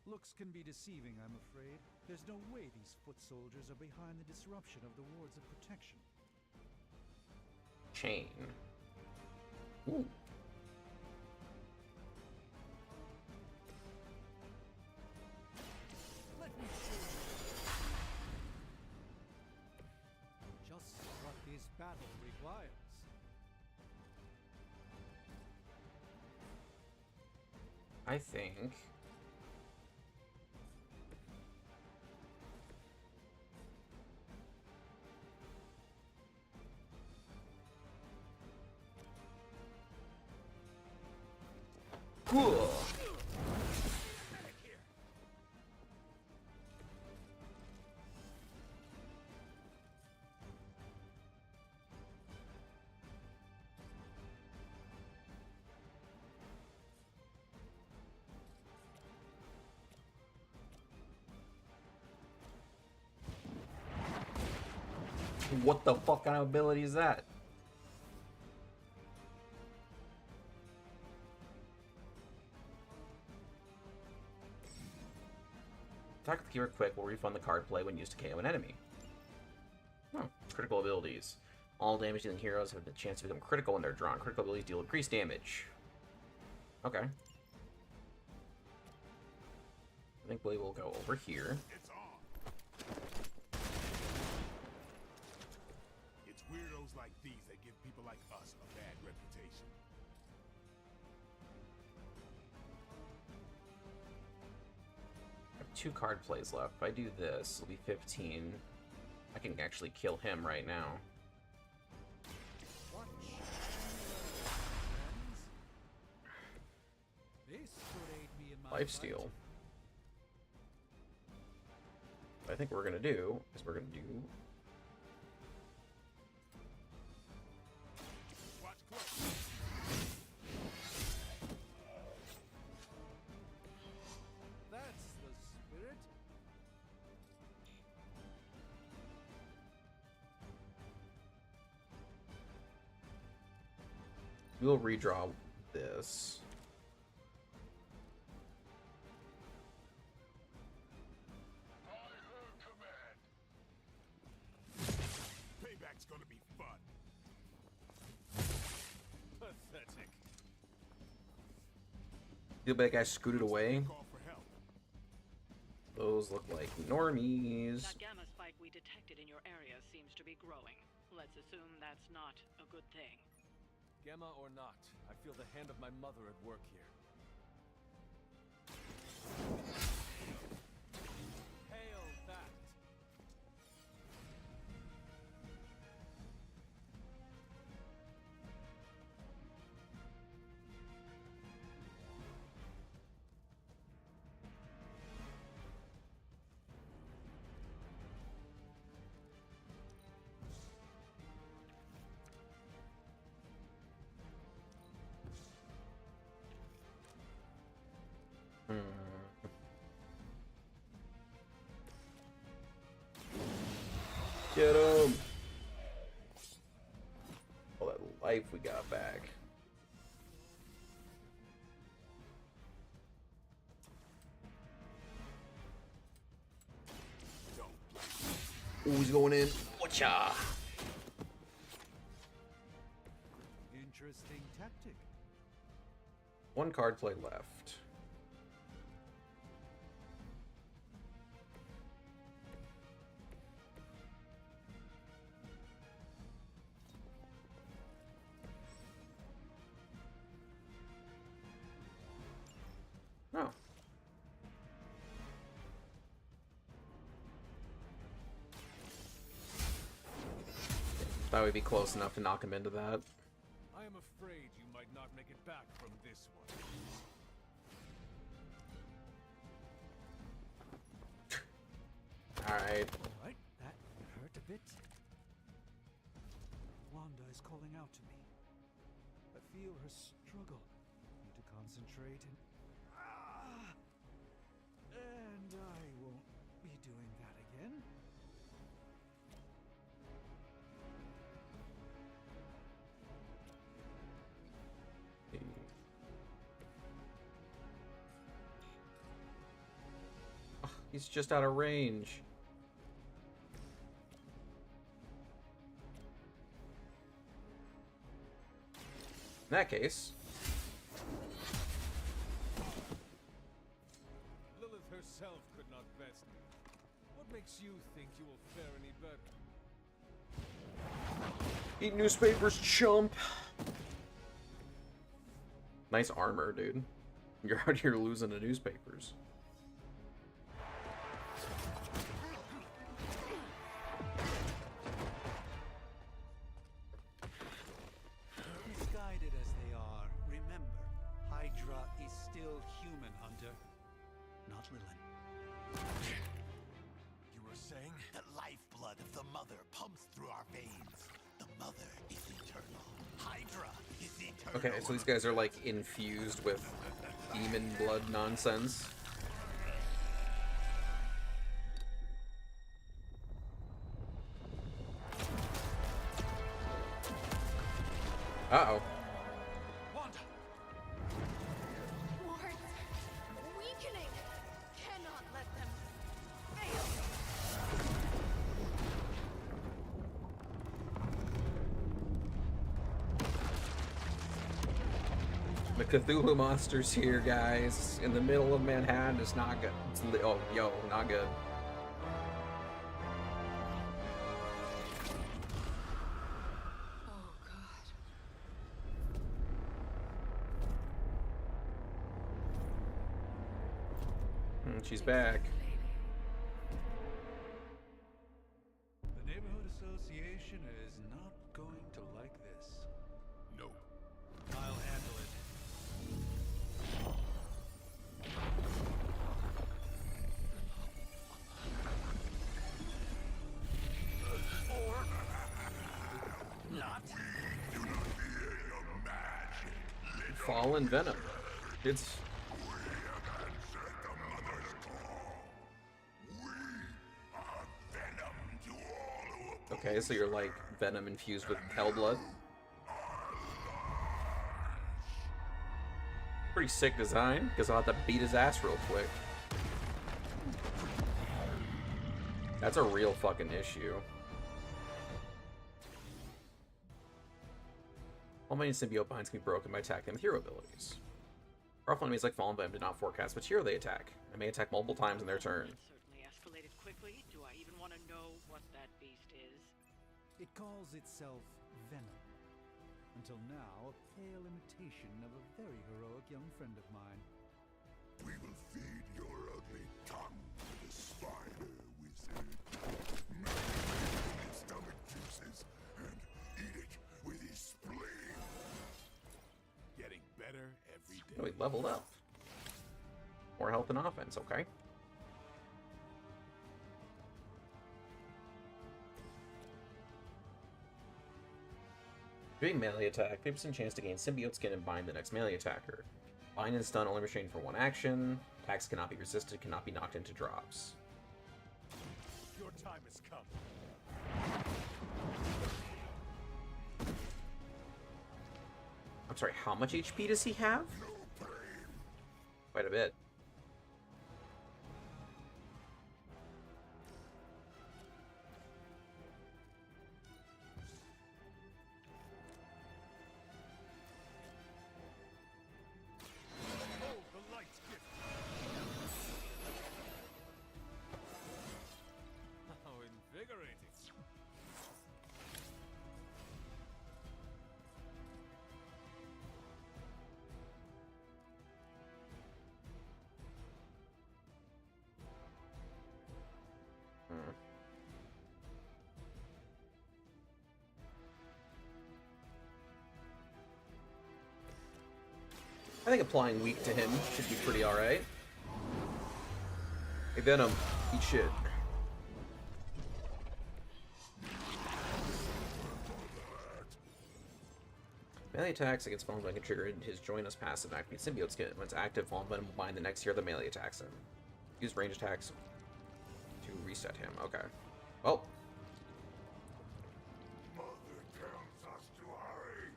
Looks can be deceiving, I'm afraid. There's no way these foot soldiers are behind the disruption of the wards of protection. Chain. Ooh. Let me show you just what this battle requires. I think... Cool. What the fuck kind of ability is that? Attack with the keyword quick will refund the card play when used to KO an enemy. Oh, critical abilities. All damage dealing heroes have the chance to become critical when they're drawn. Critical abilities deal increased damage. Okay. I think we will go over here. It's on. It's weirdos like these that give people like us a bad reputation. I have 2 card plays left. If I do this, it'll be 15. I can actually kill him right now. Lifesteal. What I think we're gonna do is we're gonna do. That's the spirit. We'll redraw this. The bad guy scooted away. Those look like normies. That gamma spike we detected in your area seems to be growing. Let's assume that's not a good thing. Gamma or not, I feel the hand of my mother at work here. Hail that! Get him! All that life we got back. Oh, he's going in. Whatcha? Interesting tactic. One card play left. Oh. Thought we'd be close enough to knock him into that. I am afraid you might not make it back from this one. Alright. Alright, that hurt a bit. Wanda is calling out to me. I feel her struggle. Need to concentrate and... And I won't be doing that again. Oh, he's just out of range. In that case, Lilith herself could not best me. What makes you think you will fare any better? eat newspapers, chump. Nice armor, dude. You're out here losing to newspapers. Misguided as they are, remember, Hydra is still human, Hunter. Not Lilith. You were saying? The lifeblood of the mother pumps through our veins. The mother is eternal. Hydra is eternal. Okay, so these guys are like infused with demon blood nonsense. Uh-oh. Wanda! Wards! Weakening! Cannot let them fail! The Cthulhu monster's here, guys. In the middle of Manhattan. It's not good. It's oh, yo, not good. Oh, God. She's back. The Neighborhood Association is not going to like this. No. I'll handle it. Fallen Venom. It's okay, so you're like Venom infused with Hellblood. Pretty sick design, because I'll have to beat his ass real quick. That's a real fucking issue. All my symbiote binds can be broken by attacking them with hero abilities. Powerful enemies like Fallen Venom did not forecast which hero they attack, and may attack multiple times in their turn. That certainly escalated quickly. Do I even want to know what that beast is? It calls itself Venom. Until now, a pale imitation of a very heroic young friend of mine. We will feed your ugly tongue to the spider wizard. Its stomach juices and eat it with his spleen. Getting better every day. Oh, he leveled up. More health and offense, okay. Doing melee attack, 50% chance to gain symbiote skin and bind the next melee attacker. Bind and stun only restrained for one action. Attacks cannot be resisted, cannot be knocked into drops. Your time has come. I'm sorry, how much HP does he have? Quite a bit. Hold the light's gift. How invigorating. I think applying weak to him should be pretty alright. Hey Venom, eat shit. Melee attacks against Fallen Venom can trigger his Join Us passive and activate Symbiote Skin. When it's active, Fallen Venom will bind the next hero that melee attacks him. Use range attacks to reset him. Okay. Well. Mother tells us to hurry.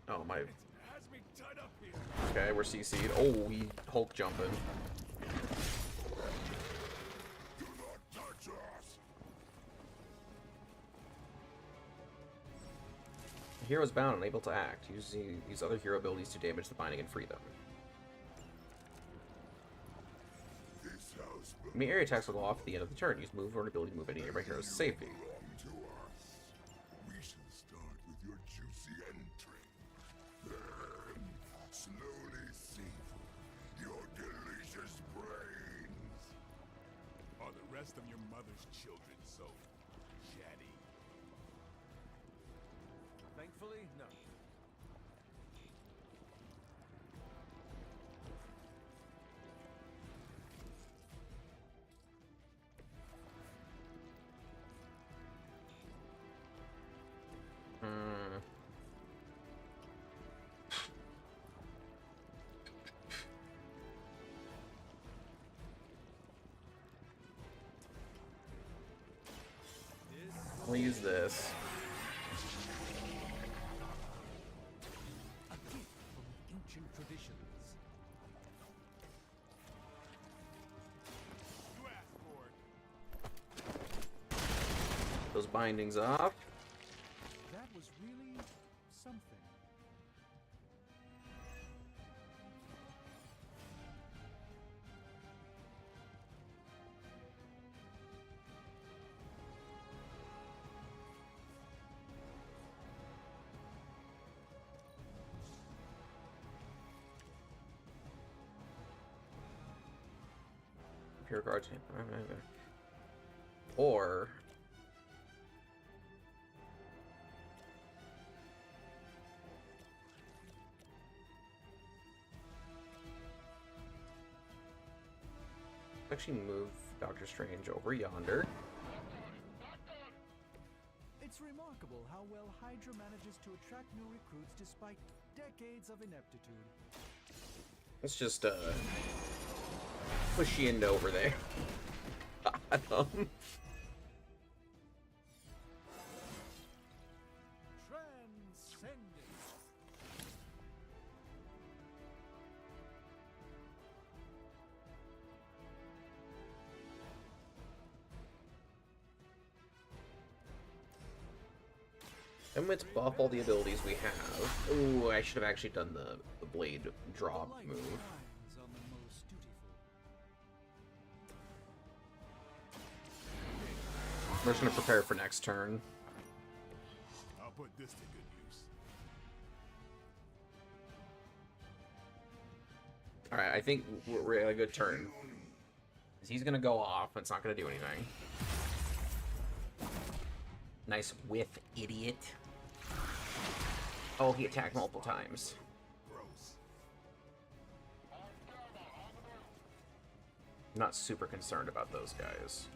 Oh, my. Has me tied up here. Okay, we're CC'd. Oh, he Hulk jumping. Do not touch us. The hero is bound and unable to act. Use other hero abilities to damage the binding and free them. This house I mean, area attacks will go off at the end of the turn. Use move or an ability to move any nearby heroes to safety. belong to us. We shall start with your juicy entry. Then slowly savor your delicious brains. Are the rest of your mother's children so chatty? Thankfully, no. We'll use this. A gift from ancient traditions. You asked for it. Those bindings off. That was really something. Pure guard. Or actually move Doctor Strange over yonder. It's remarkable how well Hydra manages to attract new recruits despite decades of ineptitude. Let's just push you into over there. Transcending. And let's buff all the abilities we have. Ooh, I should have actually done the blade drop move. We're just gonna prepare for next turn. I'll put this to good use. Alright, I think we're at a good turn. He's gonna go off, it's not gonna do anything. Nice whiff, idiot. Oh, he attacked multiple times. I'm not super concerned about those guys.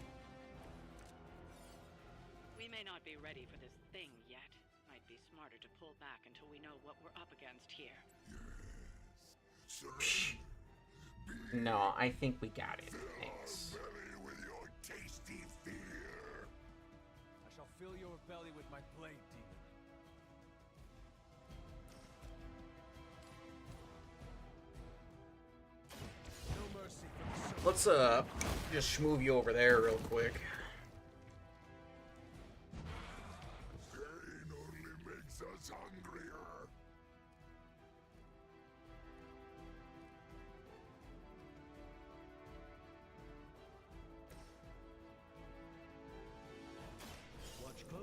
We may not be ready for this thing yet. Might be smarter to pull back until we know what we're up against here. Psh. No, I think we got it. Thanks. With your tasty fear. I shall fill your belly with my blade, demon. No mercy for the Let's just move you over there real quick. Pain only makes us hungrier. Watch close.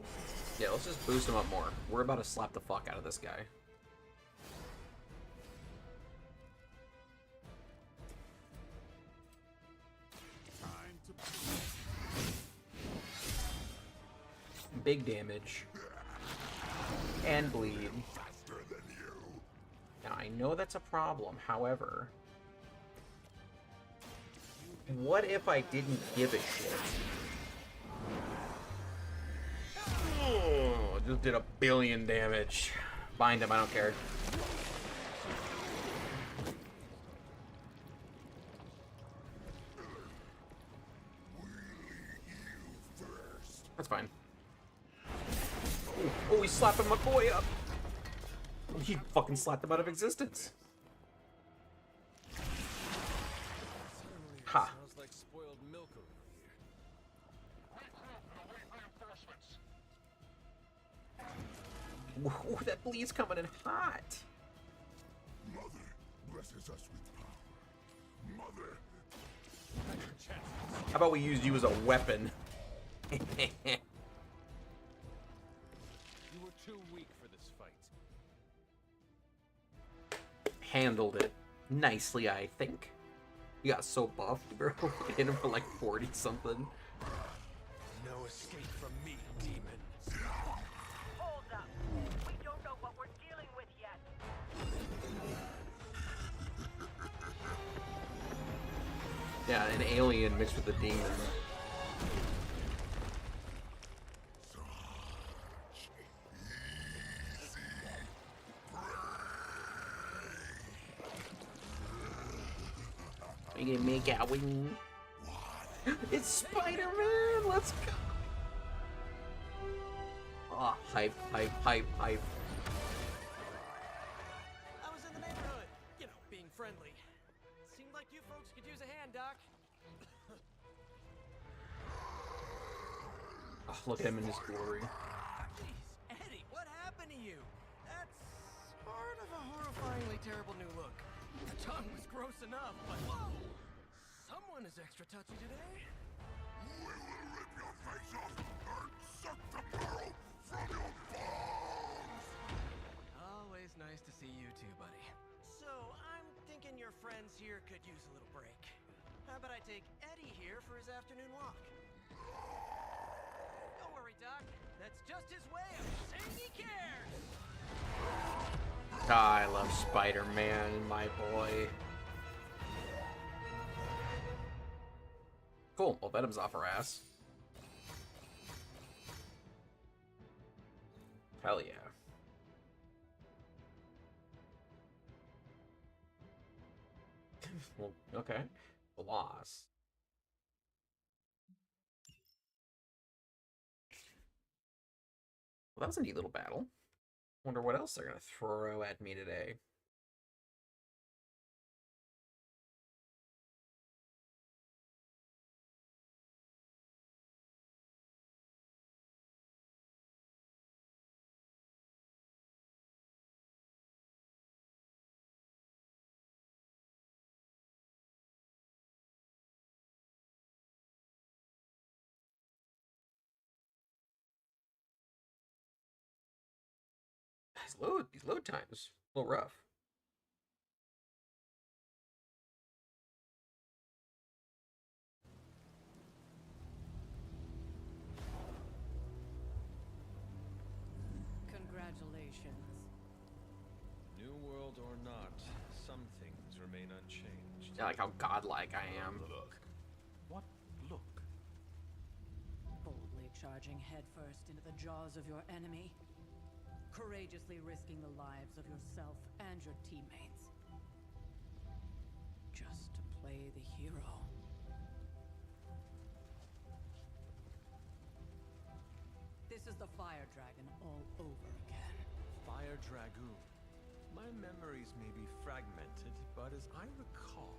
Yeah, let's just boost him up more. We're about to slap the fuck out of this guy. Big damage. And bleed. Now, I know that's a problem, however... What if I didn't give a shit? Oh, just did 1 billion damage. Bind him, I don't care. That's fine. Oh, he's slapping my boy up. He fucking slapped him out of existence. Ha. Smells like spoiled milk over here. Ooh, that bleed's coming in hot. Mother blesses us with power. Mother. How about we use you as a weapon? You were too weak for this fight. Handled it nicely, I think. You got so buffed, bro. Hit him for like 40 something. No escape from me, demon. Hold up. We don't know what we're dealing with yet. Yeah, an alien mixed with a demon. We gonna make our wing. It's Spider-Man! Let's go! Oh, hype, hype, hype, hype. I was in the neighborhood, you know, being friendly. Seemed like you folks could use a hand, Doc. Oh, look at him in his glory. Jeez, Eddie, what happened to you? That's part of a horrifyingly terrible new look. The tongue was gross enough, but whoa! Someone is extra touchy today. We will rip your face off and suck the marrow from your bones. Always nice to see you too, buddy. So, I'm thinking your friends here could use a little break. How about I take Eddie here for his afternoon walk? Don't worry, Doc. That's just his way of saying he cares. Ah, I love Spider-Man, my boy. Cool, well, Venom's off our ass. Hell yeah. Well, okay. A loss. Well, that was a neat little battle. Wonder what else they're gonna throw at me today. These load times a little rough. Congratulations. New world or not, some things remain unchanged. Yeah, like how godlike I am. Look. What look? Boldly charging headfirst into the jaws of your enemy. Courageously risking the lives of yourself and your teammates. Just to play the hero. This is the Fire Dragon all over again. Fire Dragoon. My memories may be fragmented, but as I recall,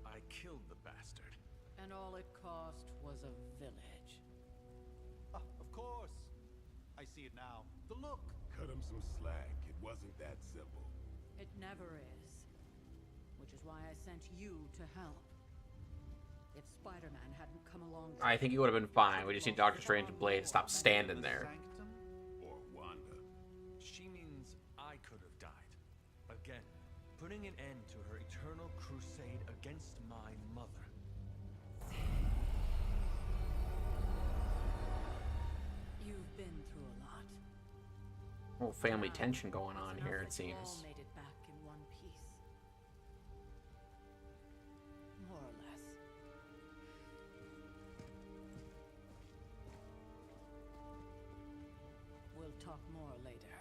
I killed the bastard. And all it cost was a village. Of course. I see it now. The look. Cut him some slack. It wasn't that simple. It never is. Which is why I sent you to help. If Spider-Man hadn't come along... I think he would have been fine. We just need Doctor Strange and Blade to stop standing there. Or Wanda. She means I could have died. Again, putting an end to her eternal crusade against my mother. You've been through a lot. Whole family tension going on here, it seems. All made it back in one piece. More or less. We'll talk more later.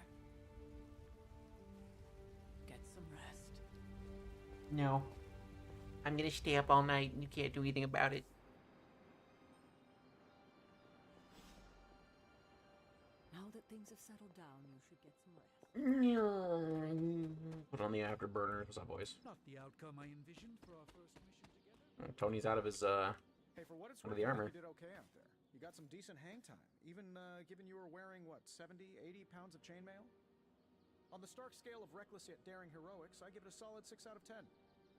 Get some rest. No. I'm gonna stay up all night and you can't do anything about it. Now that things have settled down, you should get some rest. Put on the afterburners. What's up, boys? Not the outcome I envisioned for our first mission together. Tony's out of his, Hey, for what it's under worth, the I armor. think you did okay out there. You got some decent hang time, even given you were wearing, what, 70, 80 pounds of chainmail? On the Stark scale of reckless yet daring heroics, I give it a solid 6 out of 10.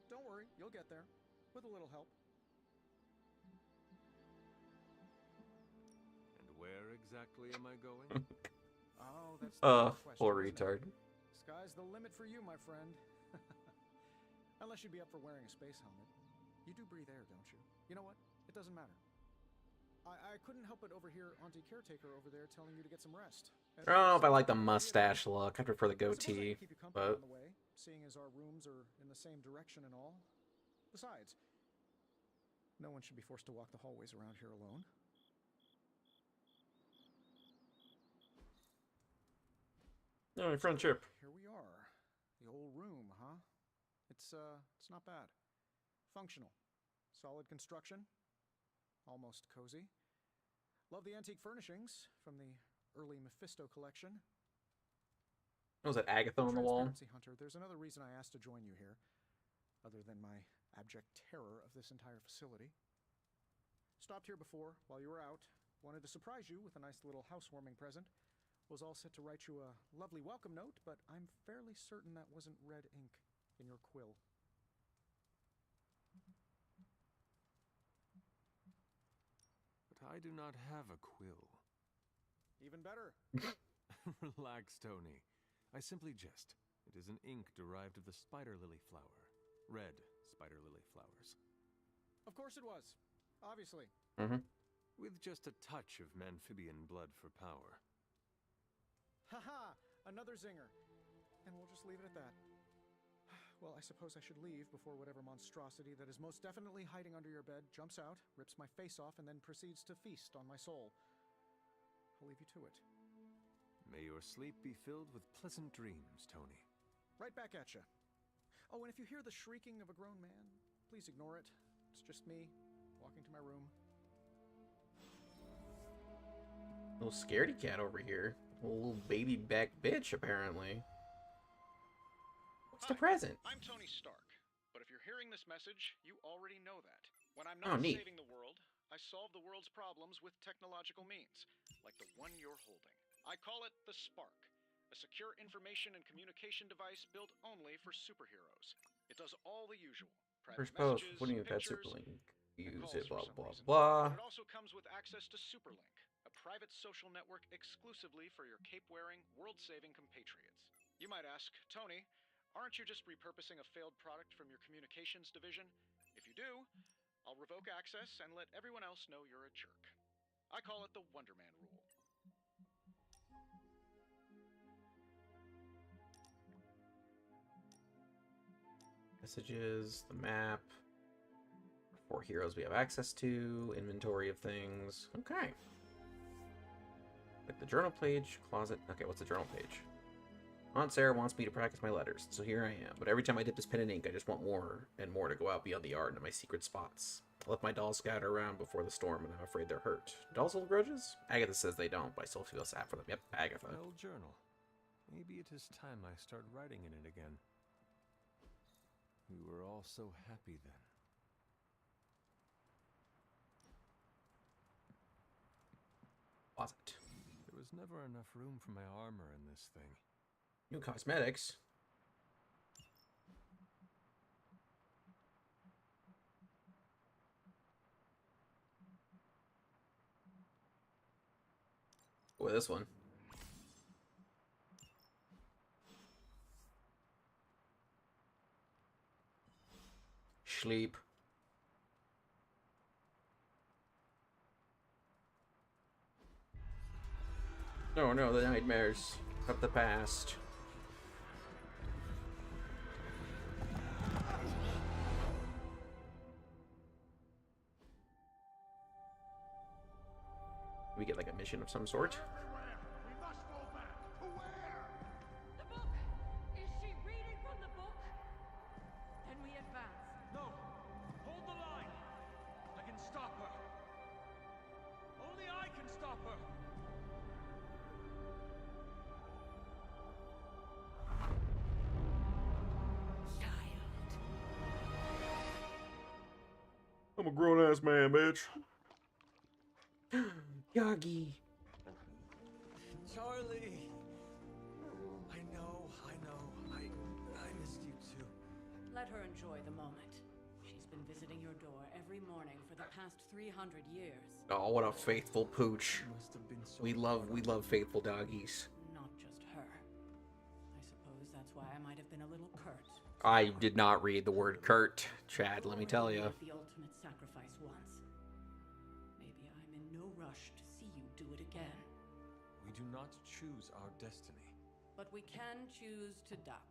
Don't worry, you'll get there, with a little help. And where exactly am I going? Oh, that's the real question, poor isn't it? retard. Sky's the limit for you, my friend. Unless you'd be up for wearing a space helmet. You do breathe air, don't you? You know what? It doesn't matter. I couldn't help but overhear Auntie Caretaker over there telling you to get some rest. I don't know if I like the mustache look. I prefer the goatee, Keep you company but on the way, seeing as our rooms are in the same direction and all. Besides, no one should be forced to walk the hallways around here alone. no, friendship. Here we are. The old room, huh? It's not bad. Functional. Solid construction. Almost cozy. Love the antique furnishings from the early Mephisto collection. What was that, Agatha on the wall? Transparency Hunter, there's another reason I asked to join you here, other than my abject terror of this entire facility. Stopped here before, while you were out. Wanted to surprise you with a nice little housewarming present. Was all set to write you a lovely welcome note, but I'm fairly certain that wasn't red ink in your quill. But I do not have a quill. Even better. Relax, Tony. I simply jest. It is an ink derived of the spider lily flower. Red spider lily flowers. Of course it was. Obviously. With just a touch of amphibian blood for power. Haha! Another zinger. And we'll just leave it at that. Well, I suppose I should leave before whatever monstrosity that is most definitely hiding under your bed jumps out, rips my face off, and then proceeds to feast on my soul. I'll leave you to it. May your sleep be filled with pleasant dreams, Tony. Right back at you. Oh, and if you hear the shrieking of a grown man, please ignore it. It's just me, walking to my room. Little scaredy cat over here. Little baby back bitch, apparently. What's the present? I'm Tony Stark, but if you're hearing this message, you already know that. When I'm Oh, not neat. saving the world, I solve the world's problems with technological means, like the one you're holding. I call it the Spark, a secure information and communication device built only for superheroes. It does all the usual. First Private post. messages, What do you mean with that pictures, Superlink? and Use calls it, for blah, some blah, reason. blah. But it also comes with access to Superlink, a private social network exclusively for your cape-wearing, world-saving compatriots. You might ask, Tony, aren't you just repurposing a failed product from your communications division? If you do, I'll revoke access and let everyone else know you're a jerk. I call it the Wonder Man rule. Messages, the map. 4 heroes we have access to, inventory of things. Okay. Like the journal page, closet. Okay, what's the journal page? Aunt Sarah wants me to practice my letters, so here I am. But every time I dip this pen in ink, I just want more and more to go out beyond the art into my secret spots. I left my dolls scatter around before the storm, and I'm afraid they're hurt. Dolls hold grudges? Agatha says they don't, but I still feel sad for them. Yep, Agatha. My old journal. Maybe it is time I start writing in it again. We were all so happy then. Closet. There was never enough room for my armor in this thing. New cosmetics. Boy, this one. Sleep. Oh no, the nightmares of the past. We get like a mission of some sort. We must go back. To where? The book! Is she reading from the book? Then we advance. No! Hold the line! I can stop her! Only I can stop her! I'm a grown-ass man, bitch. Yagi. Charlie! I know. I missed you too. Let her enjoy the moment. She's been visiting your door every morning for the past 300 years. Oh, what a faithful pooch. Must have been so We love faithful doggies. Not just her. I suppose that's why I might have been a little curt. I did not read the word Kurt, Chad, let me tell you. The ultimate sacrifice once. Maybe I'm in no rush to see you do it again. We do not choose our destiny. But we can choose to duck.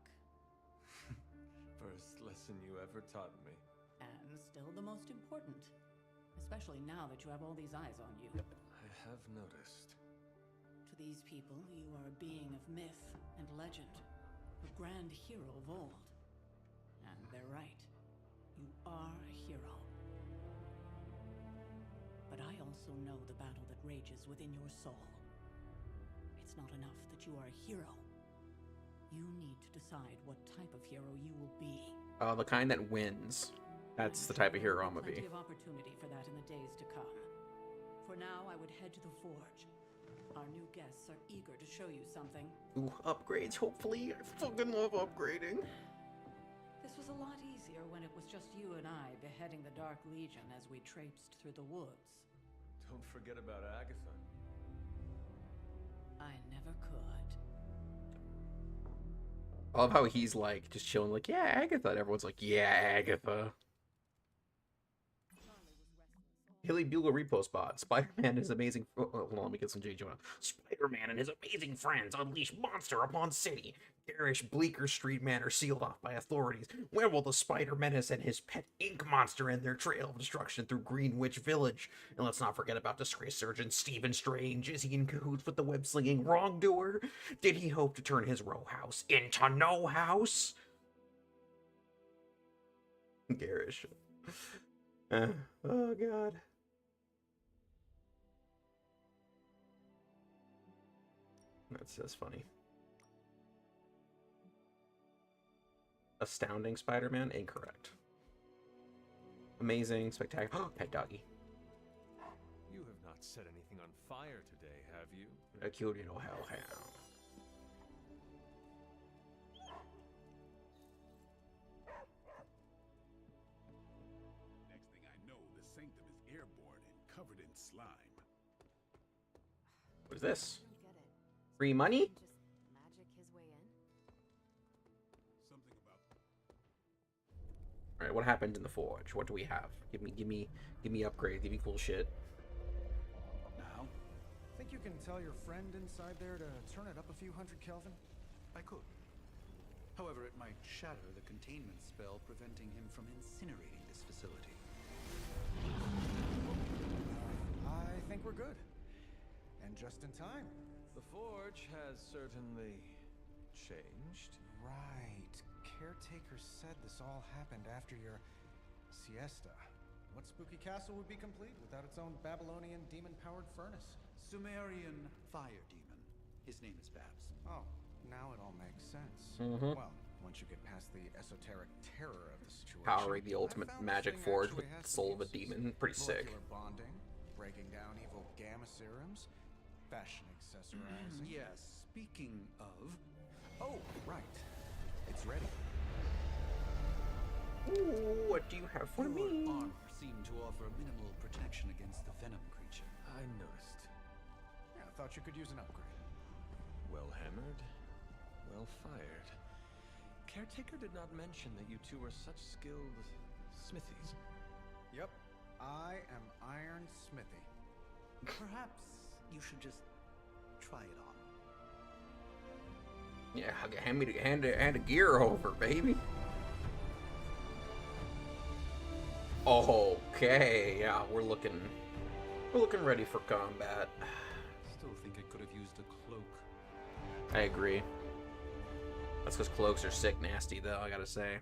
First lesson you ever taught me. And still the most important. Especially now that you have all these eyes on you. I have noticed. To these people, you are a being of myth and legend. A grand hero of old. And they're right. You are a hero. But I also know the battle that rages within your soul. It's not enough that you are a hero. You need to decide what type of hero you will be. The kind that wins. That's the type of hero I'm gonna be. Plenty of opportunity for that in the days to come. For now, I would head to the forge. Our new guests are eager to show you something. Ooh, upgrades, hopefully. I fucking love upgrading. This was a lot easier when it was just you and I beheading the Dark Legion as we traipsed through the woods. Don't forget about Agatha. I never could. I love how he's like, just chilling, like, yeah, Agatha. And everyone's like, yeah, Agatha. Hilly Bugle repost bot. Spider-Man is amazing. Oh, hold on, let me get some J. Jonah. Spider-Man and his amazing friends unleash monster upon city. Garish Bleecker Street Man are sealed off by authorities. Where will the Spider Menace and his pet ink monster end their trail of destruction through Greenwich Village? And let's not forget about disgraced surgeon Stephen Strange. Is he in cahoots with the web-slinging wrongdoer? Did he hope to turn his row house into no house? Garish. Oh, God. That's funny. Astounding Spider-Man? Incorrect. Amazing, spectacular. Oh, pet doggy. You have not set anything on fire today, have you? A cute little hellhound. Next thing I know, the sanctum is airborne and covered in slime. What is this? I don't get it. Free money? Just magic his way in? Something about All right, what happened in the forge? What do we have? Give me upgrades. Give me cool shit. now. Think you can tell your friend inside there to turn it up a few hundred Kelvin? I could. However, it might shatter the containment spell preventing him from incinerating this facility. I think we're good. And just in time. The forge has certainly changed. Right. Caretaker said this all happened after your siesta. What spooky castle would be complete without its own Babylonian demon-powered furnace? Sumerian fire demon. His name is Babs. Oh, now it all makes sense. Well, once you get past the esoteric terror of the situation, Powering the ultimate I found magic this thing forge actually with has the soul of a uses. demon. Pretty sick. Molecular bonding, breaking down evil gamma serums, fashion accessorizing. Yes, speaking of... Oh, right. It's ready. Ooh, what do you have for Your me? armor seemed to offer minimal protection against the venom creature. I noticed. Yeah, I thought you could use an upgrade. Well hammered, well fired. Caretaker did not mention that you two were such skilled smithies. Yep, I am Iron Smithy. Perhaps you should just try it on. Yeah, hand a gear over, baby. Okay, yeah, we're looking ready for combat. Still think it could have used a cloak. I agree. That's because cloaks are sick nasty, though, I gotta say.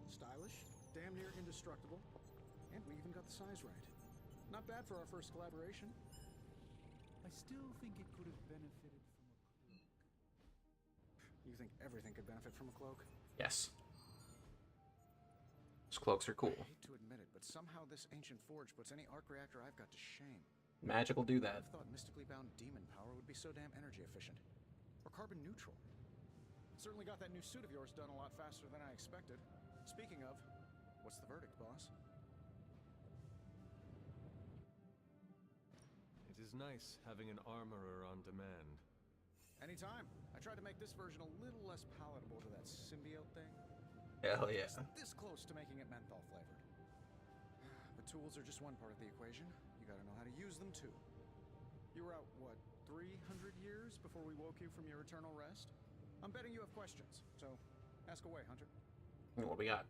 Stylish, damn near indestructible, and we even got the size right. Not bad for our first collaboration. I still think it could have benefited from a cloak. You think everything could benefit from a cloak? Yes. Those cloaks are cool. I hate to admit it, but somehow this ancient forge puts any arc reactor I've got to shame. Magic will do that. I thought mystically bound demon power would be so damn energy efficient. Or carbon neutral. Certainly got that new suit of yours done a lot faster than I expected. Speaking of, what's the verdict, boss? It is nice having an armorer on demand. Anytime. I tried to make this version a little less palatable to that symbiote thing. Hell yeah. It's this close to making it menthol flavored. But tools are just one part of the equation. You gotta know how to use them too. You were out, what, 300 years before we woke you from your eternal rest? I'm betting you have questions, so ask away, Hunter. What we got?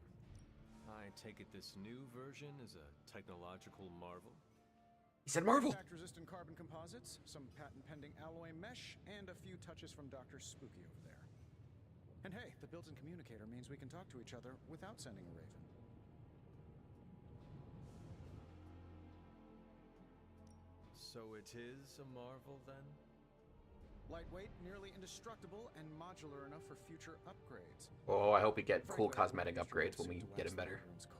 I take it this new version is a technological marvel? He said Marvel! Contact-resistant carbon composites, some patent-pending alloy mesh, and a few touches from Dr. Spooky over there. And hey, the built-in communicator means we can talk to each other without sending a raven. So it is a marvel, then? Lightweight, nearly indestructible, and modular enough for future upgrades. Oh, I hope we get cool Frankly, cosmetic I used upgrades your when we to get wax him the better. Baron's car.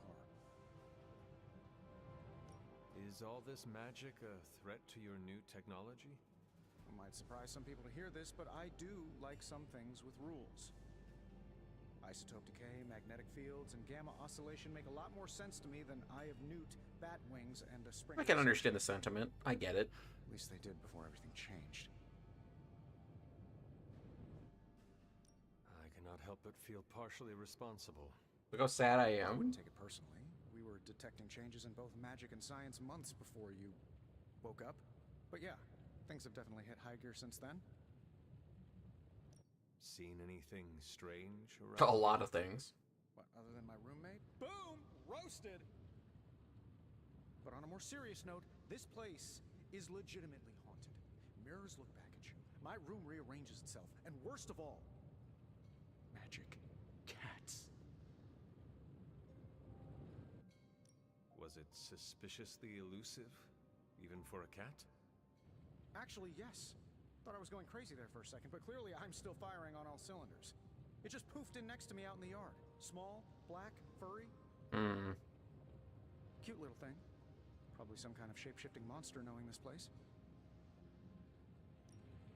Is all this magic a threat to your new technology? It might surprise some people to hear this, but I do like some things with rules. Isotope decay, magnetic fields, and gamma oscillation make a lot more sense to me than Eye of Newt, bat wings, and a spring. I can understand the sentiment. I get it. At least they did before everything changed. I cannot help but feel partially responsible. Look how sad I I am. wouldn't take it personally. We were detecting changes in both magic and science months before you woke up. But yeah, things have definitely hit high gear since then. Seen anything strange around? A lot of things. What, other than my roommate? Boom! Roasted! But on a more serious note, this place is legitimately haunted. Mirrors look back at you. My room rearranges itself. And worst of all, magic cats. Was it suspiciously elusive, even for a cat? Actually, yes. Thought I was going crazy there for a second, but clearly I'm still firing on all cylinders. It just poofed in next to me out in the yard. Small, black, furry. Cute little thing. Probably some kind of shape-shifting monster knowing this place.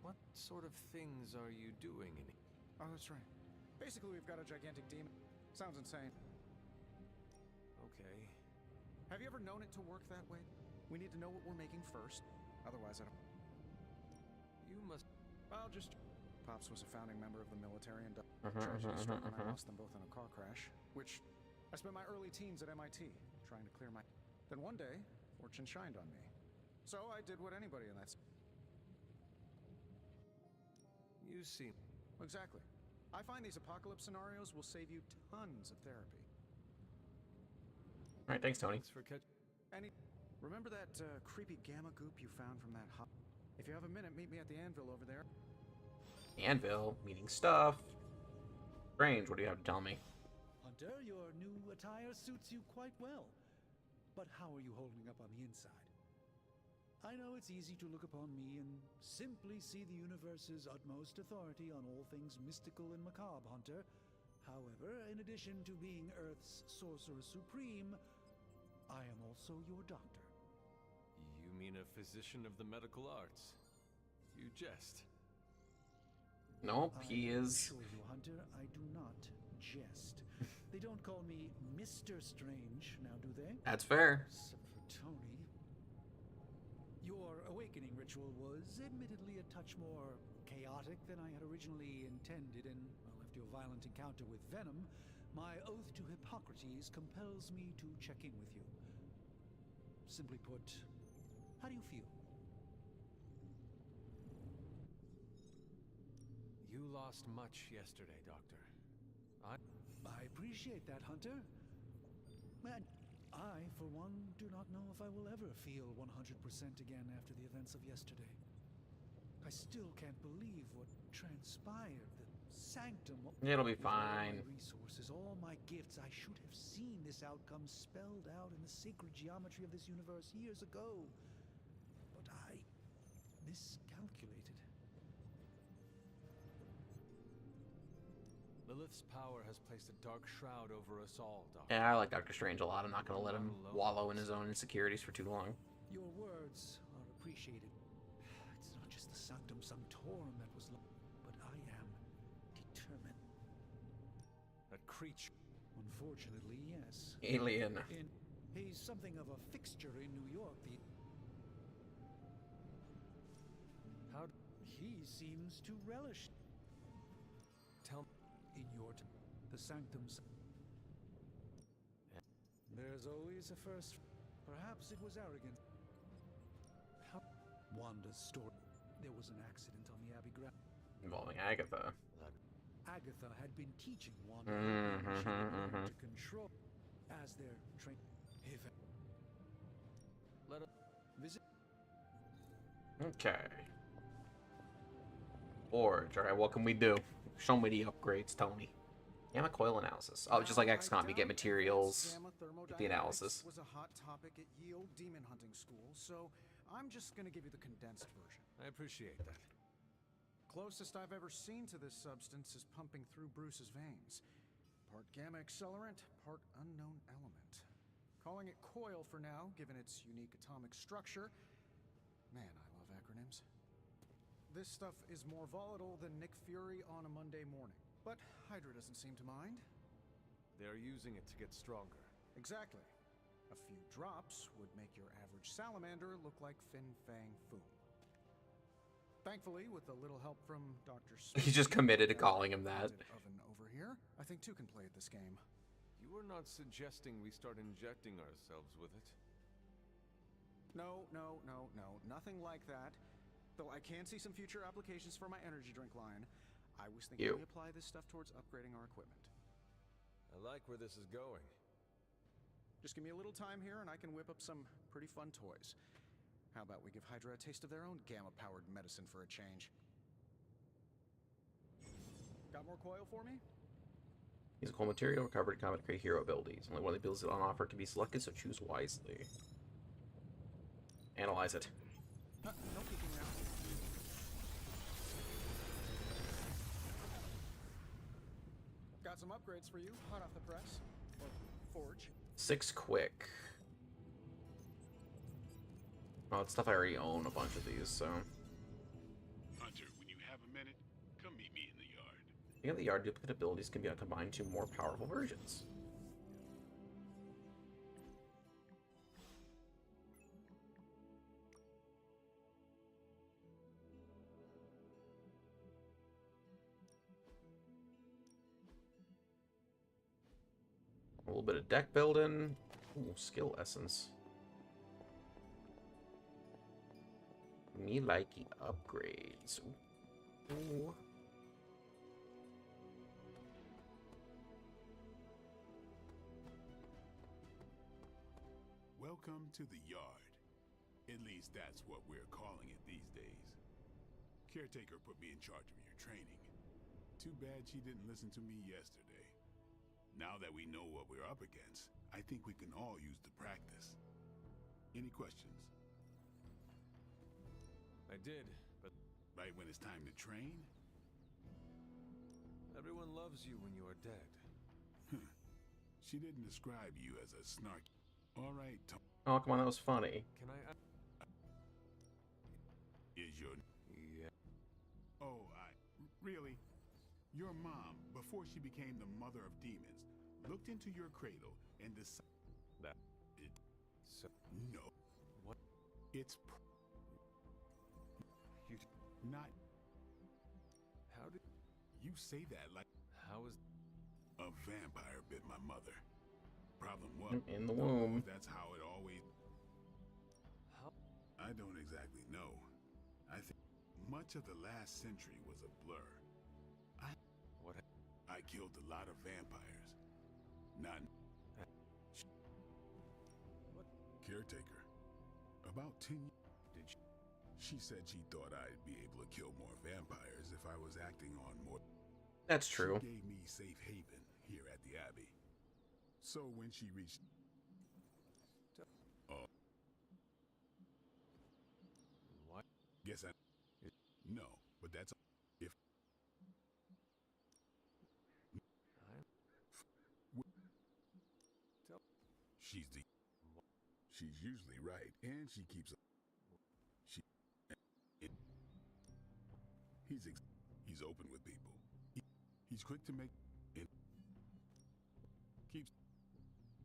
What sort of things are you doing in it? Oh, that's right. Basically, we've got a gigantic demon. Sounds insane. Okay. Have you ever known it to work that way? We need to know what we're making first. Otherwise, I don't... You must... Well, just... Pops was a founding member of the military and tragedy struck when I lost them both in a car crash, which I spent my early teens at MIT trying to clear my... Then one day, fortune shined on me. So I did what anybody in that... You seem... Exactly. I find these apocalypse scenarios will save you tons of therapy. Alright, thanks, Tony. Thanks for Remember that creepy gamma goop you found from that hot... If you have a minute, meet me at the anvil over there. Anvil, meaning stuff. Strange, what do you have to tell me? Hunter, your new attire suits you quite well. But how are you holding up on the inside? I know it's easy to look upon me and simply see the universe's utmost authority on all things mystical and macabre, Hunter. However, in addition to being Earth's Sorcerer Supreme, I am also your doctor. You mean a physician of the medical arts? You jest. Nope, he is... I assure you, Hunter, I do not jest. They don't call me Mr. Strange, now do they? That's fair. Except for Tony. Your awakening ritual was admittedly a touch more chaotic than I had originally intended, and well, after your violent encounter with Venom, my oath to Hippocrates compels me to check in with you. Simply put, how do you feel? You lost much yesterday, Doctor. I appreciate that, Hunter. And I, for one, do not know if I will ever feel 100% again after the events of yesterday. I still can't believe what transpired. The sanctum... It'll be with all fine. my resources, all my gifts, I should have seen this outcome spelled out in the sacred geometry of this universe years ago. But I miscalculated. Lilith's power has placed a dark shroud over us all, Doctor. Yeah, I like Doctor Strange a lot. I'm not going to let him wallow in his own insecurities for too long. Your words are appreciated. It's not just the Sanctum Sanctorum that was but I am determined. That creature. Unfortunately, yes. Alien. He's something of a fixture in New York. He seems to relish. Tell me. In your the sanctums. There's always a first. Perhaps it was arrogant. How Wanda's story. There was an accident on the Abbey ground involving Agatha. Agatha had been teaching Wanda to control as their train. Let us visit. Okay. Forge. Alright, what can we do? Show me the upgrades, Tony. Gamma coil analysis. Oh, just like XCOM, you get materials, get the analysis. Was a hot topic at Ye Olde Demon Hunting School, so I'm just gonna give you the condensed version. I appreciate that. Closest I've ever seen to this substance is pumping through Bruce's veins. Part gamma accelerant, part unknown element. Calling it coil for now, given its unique atomic structure. Man, I love acronyms. This stuff is more volatile than Nick Fury on a Monday morning. But Hydra doesn't seem to mind. They're using it to get stronger. Exactly. A few drops would make your average salamander look like Fin Fang Foom. Thankfully, with a little help from Dr. Smith, He's just committed to calling him that. Oven over here, I think two can play at this game. You are not suggesting we start injecting ourselves with it? No, nothing like that. Though I can see some future applications for my energy drink line. I was thinking we apply this stuff towards upgrading our equipment. I like where this is going. Just give me a little time here and I can whip up some pretty fun toys. How about we give Hydra a taste of their own gamma-powered medicine for a change? Got more coil for me? Use a coil material recovered to combat create hero abilities. Only one of the abilities on offer can be selected, so choose wisely. Analyze it. No peeking around. Got some upgrades for you, hot off the press. Or forge. 6 quick. Well, it's stuff I already own a bunch of these, so. Hunter, when you have a minute, come meet me in the yard. In the yard, duplicate abilities can be combined to more powerful versions. A little bit of deck building. Ooh, skill essence. Me likey upgrades. Ooh. Welcome to the yard. At least that's what we're calling it these days. Caretaker put me in charge of your training. Too bad she didn't listen to me yesterday. Now that we know what we're up against, I think we can all use the practice. Any questions? I did, but Right when it's time to train? everyone loves you when you are dead. She didn't describe you as a snark. All right, Oh, come on, that was funny. Can I? Is your... Yeah. Oh, really? Your mom, before she became the mother of demons, looked into your cradle and decided That. So. No. What? It's You. not... How did? You say that like... How is? A vampire bit my mother. Problem was... In the womb. That's how it always... How? I don't exactly know. I think much of the last century was a blur. What? I killed a lot of vampires. Not... What? Caretaker. About 10 years. Did you? She said she thought I'd be able to kill more vampires if I was acting on more... That's true. She gave me safe haven here at the Abbey. So when she reached... What? Guess I... No, but that's... If... Tell. She's the... She's usually right, and she keeps... She... He's open with people. He's quick to make... Keeps...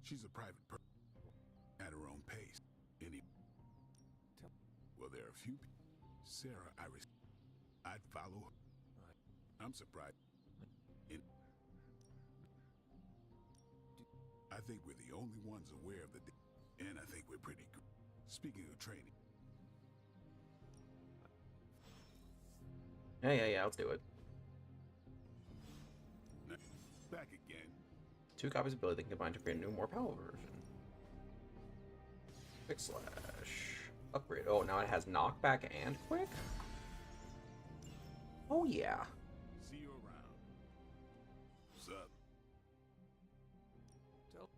She's a private person. At her own pace. Well, there are a few people. Sarah, I'd follow her. I'm surprised. I think we're the only ones aware of the... And I think we're pretty good. Speaking of training... Yeah, let's do it. Back again. 2 copies of ability combined to create a new, more powerful version. Quick slash. Upgrade. Oh, now it has knockback and quick? Oh, yeah. See you around. What's up? Tell.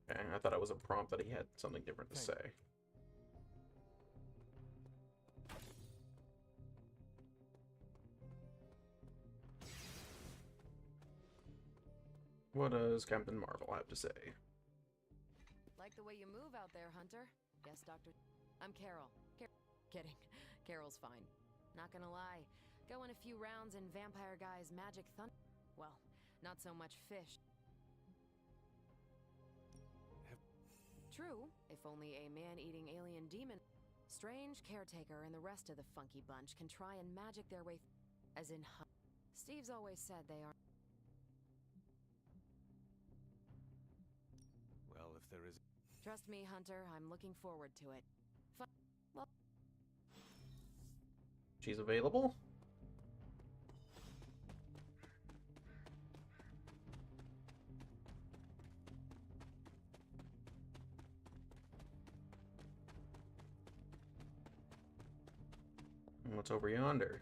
Okay, I thought it was a prompt that he had something different to say. What does Captain Marvel have to say? Like the way you move out there, Hunter. Yes, Doctor. I'm Carol. Kidding. Carol's fine. Not gonna lie. Going a few rounds in Vampire Guy's magic thunder. Well, not so much fish. True, if only a man-eating alien demon. Strange Caretaker and the rest of the funky bunch can try and magic their way as in Steve's always said they are. Well, if there is... Trust me, Hunter, I'm looking forward to it. Well, She's available? What's over yonder?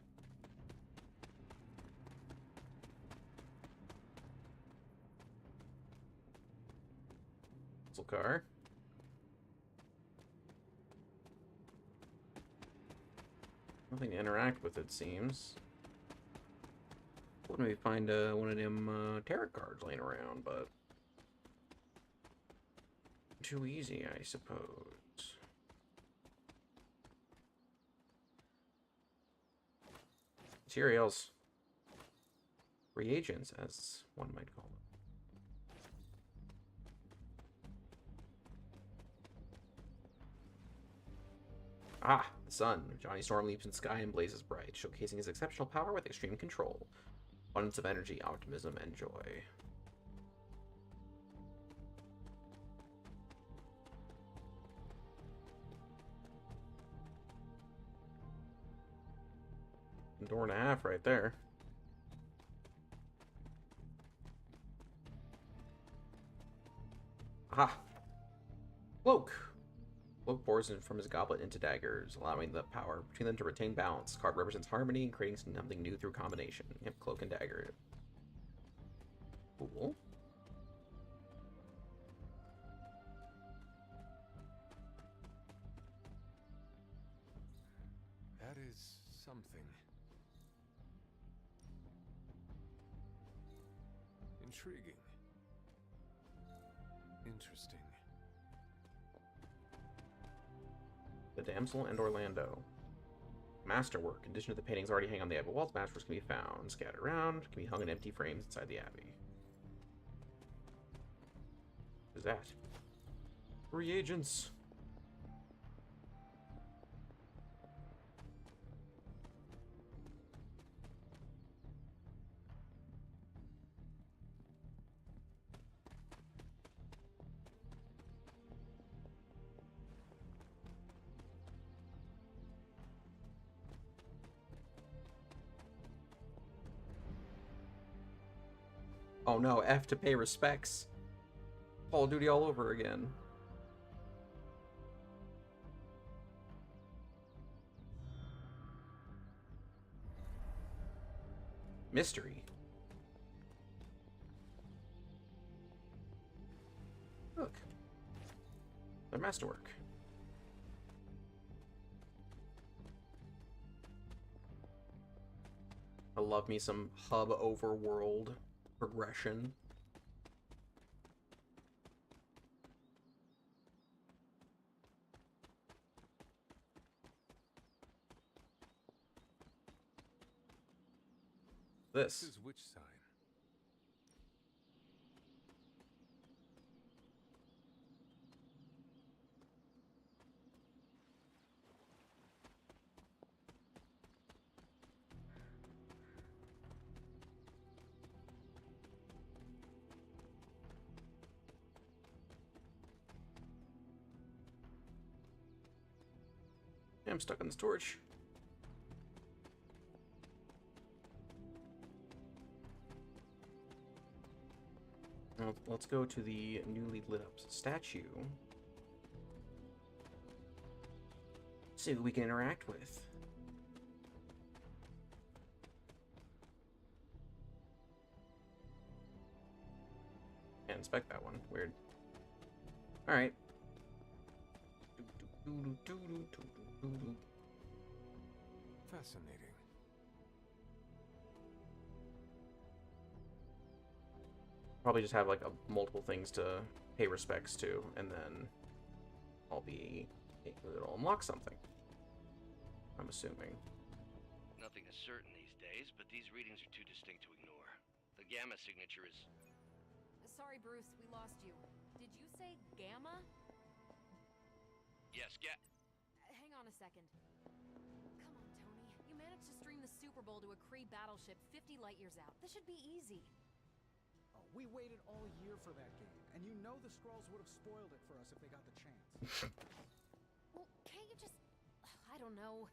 Muscle car. Nothing to interact with, it seems. Wouldn't we find one of them tarot cards laying around, but too easy, I suppose. Materials. Reagents, as one might call them. Ah, The sun. Johnny Storm leaps in the sky and blazes bright, showcasing his exceptional power with extreme control. Abundance of energy, optimism, and joy. Door and a half right there. Aha! Cloak! Cloak pours in from his goblet into daggers, allowing the power between them to retain balance. Card represents harmony and creating something new through combination. Yep, cloak and dagger. Cool. That is something. Intriguing. Interesting. The Damsel and Orlando. Masterwork. In addition to the paintings already hang on the Abbey walls, masterworks can be found, scattered around, can be hung in empty frames inside the Abbey. What is that? Reagents. Oh no, F to pay respects. Call of Duty all over again. Mystery. Look. Their masterwork. I love me some hub overworld progression. This is which sign? I'm stuck on this torch. Now, let's go to the newly lit up statue. See who we can interact with. Can't inspect that one. Weird. Alright. Fascinating. Probably just have like multiple things to pay respects to, and then it'll unlock something. I'm assuming. Nothing is certain these days, but these readings are too distinct to ignore. The gamma signature is... Sorry, Bruce, we lost you. Did you say gamma? Yes, Hang on a second. Come on, Tony. You managed to stream the Super Bowl to a Kree battleship 50 light years out. This should be easy. Oh, we waited all year for that game, and you know the Skrulls would have spoiled it for us if they got the chance. Well, can't you just... I don't know.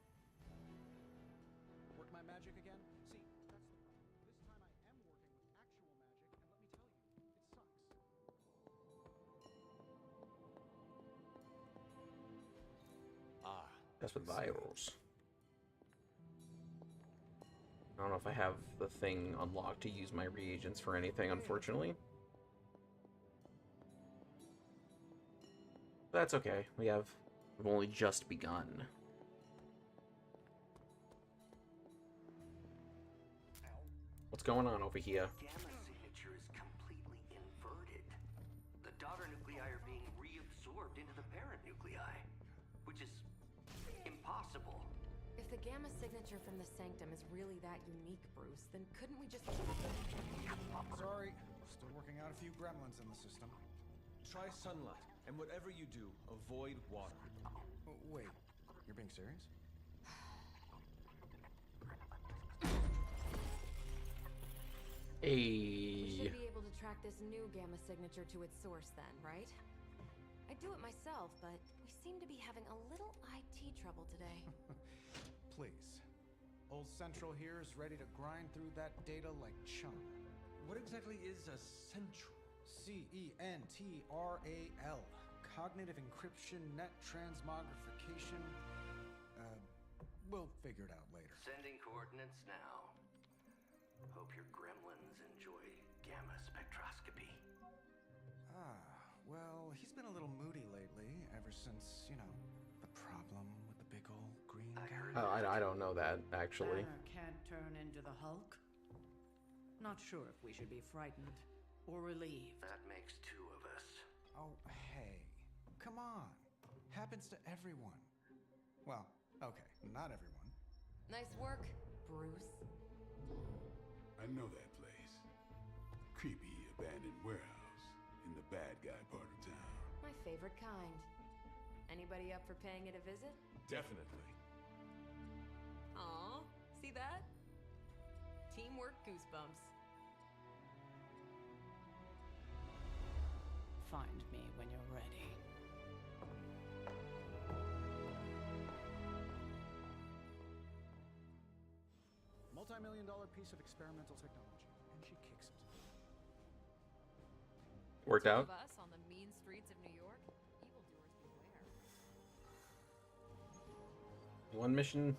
Work my magic again? See, that's the problem. This time I am working with actual magic, and let me tell you, it sucks. Ah. That's with virals. I don't know if I have the thing unlocked to use my reagents for anything, unfortunately. But that's okay. We've only just begun. What's going on over here? Gamma signature is completely inverted. The daughter nuclei are being reabsorbed into the parent nuclei, which is impossible. If the gamma signature from the Sanctum is really that unique, Bruce, then couldn't we just... Sorry, still working out a few gremlins in the system. Try sunlight, and whatever you do, avoid water. Oh, wait, you're being serious? We Hey. should be able to track this new gamma signature to its source then, right? I'd do it myself, but we seem to be having a little IT trouble today. Please. Old Central here is ready to grind through that data like chum. What exactly is a central? CENTRAL. Cognitive encryption, net transmogrification. We'll figure it out later. Sending coordinates now. Hope your gremlins enjoy gamma spectroscopy. Well, he's been a little moody lately, ever since, you know, the problem with the big old green guy. Oh, I don't know that, actually. Banner can't turn into the Hulk? Not sure if we should be frightened or relieved. That makes two of us. Oh, hey. Come on. Happens to everyone. Well, okay, not everyone. Nice work, Bruce. I know that place. Creepy abandoned warehouse in the bad guy part of town. My favorite kind. Anybody up for paying it a visit? Definitely. Aw, see that? Teamwork goosebumps. Find me when you're ready. Multi-million-dollar piece of experimental technology, and she kicks it. Worked Two out. of us on the mean streets of New York. Evildoers beware. One mission,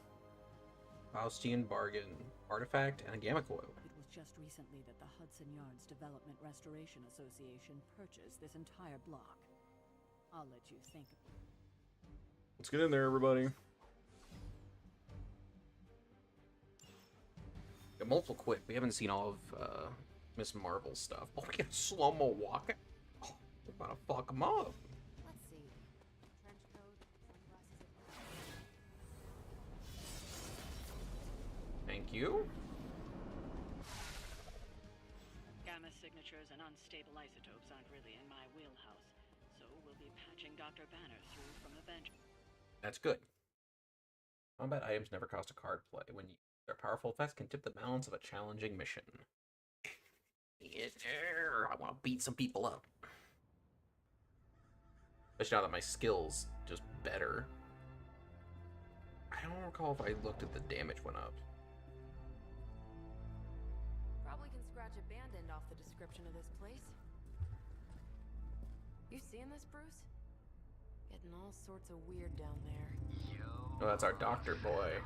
Faustian bargain, artifact, and a gamma coil. It was just recently that the Hudson Yards Development Restoration Association purchased this entire block. I'll let you think of it. Let's get in there, everybody. Got multiple quick. We haven't seen all of Miss Marvel's stuff. Oh, we get a slow-mo walk. Oh, we're about to fuck him up. Let's see. Trench coat, sunglasses. Thank you. Gamma signatures and unstable isotopes aren't really in my wheelhouse, so we'll be patching Dr. Banner through from the bench. That's good. Combat items never cost a card play. When their powerful effects can tip the balance of a challenging mission. Yes, sir. I want to beat some people up. Especially now that my skills just better. I don't recall if I looked at the damage went up. Probably can scratch a band end off the description of this place. You seeing this, Bruce? Getting all sorts of weird down there. Oh, that's our doctor boy.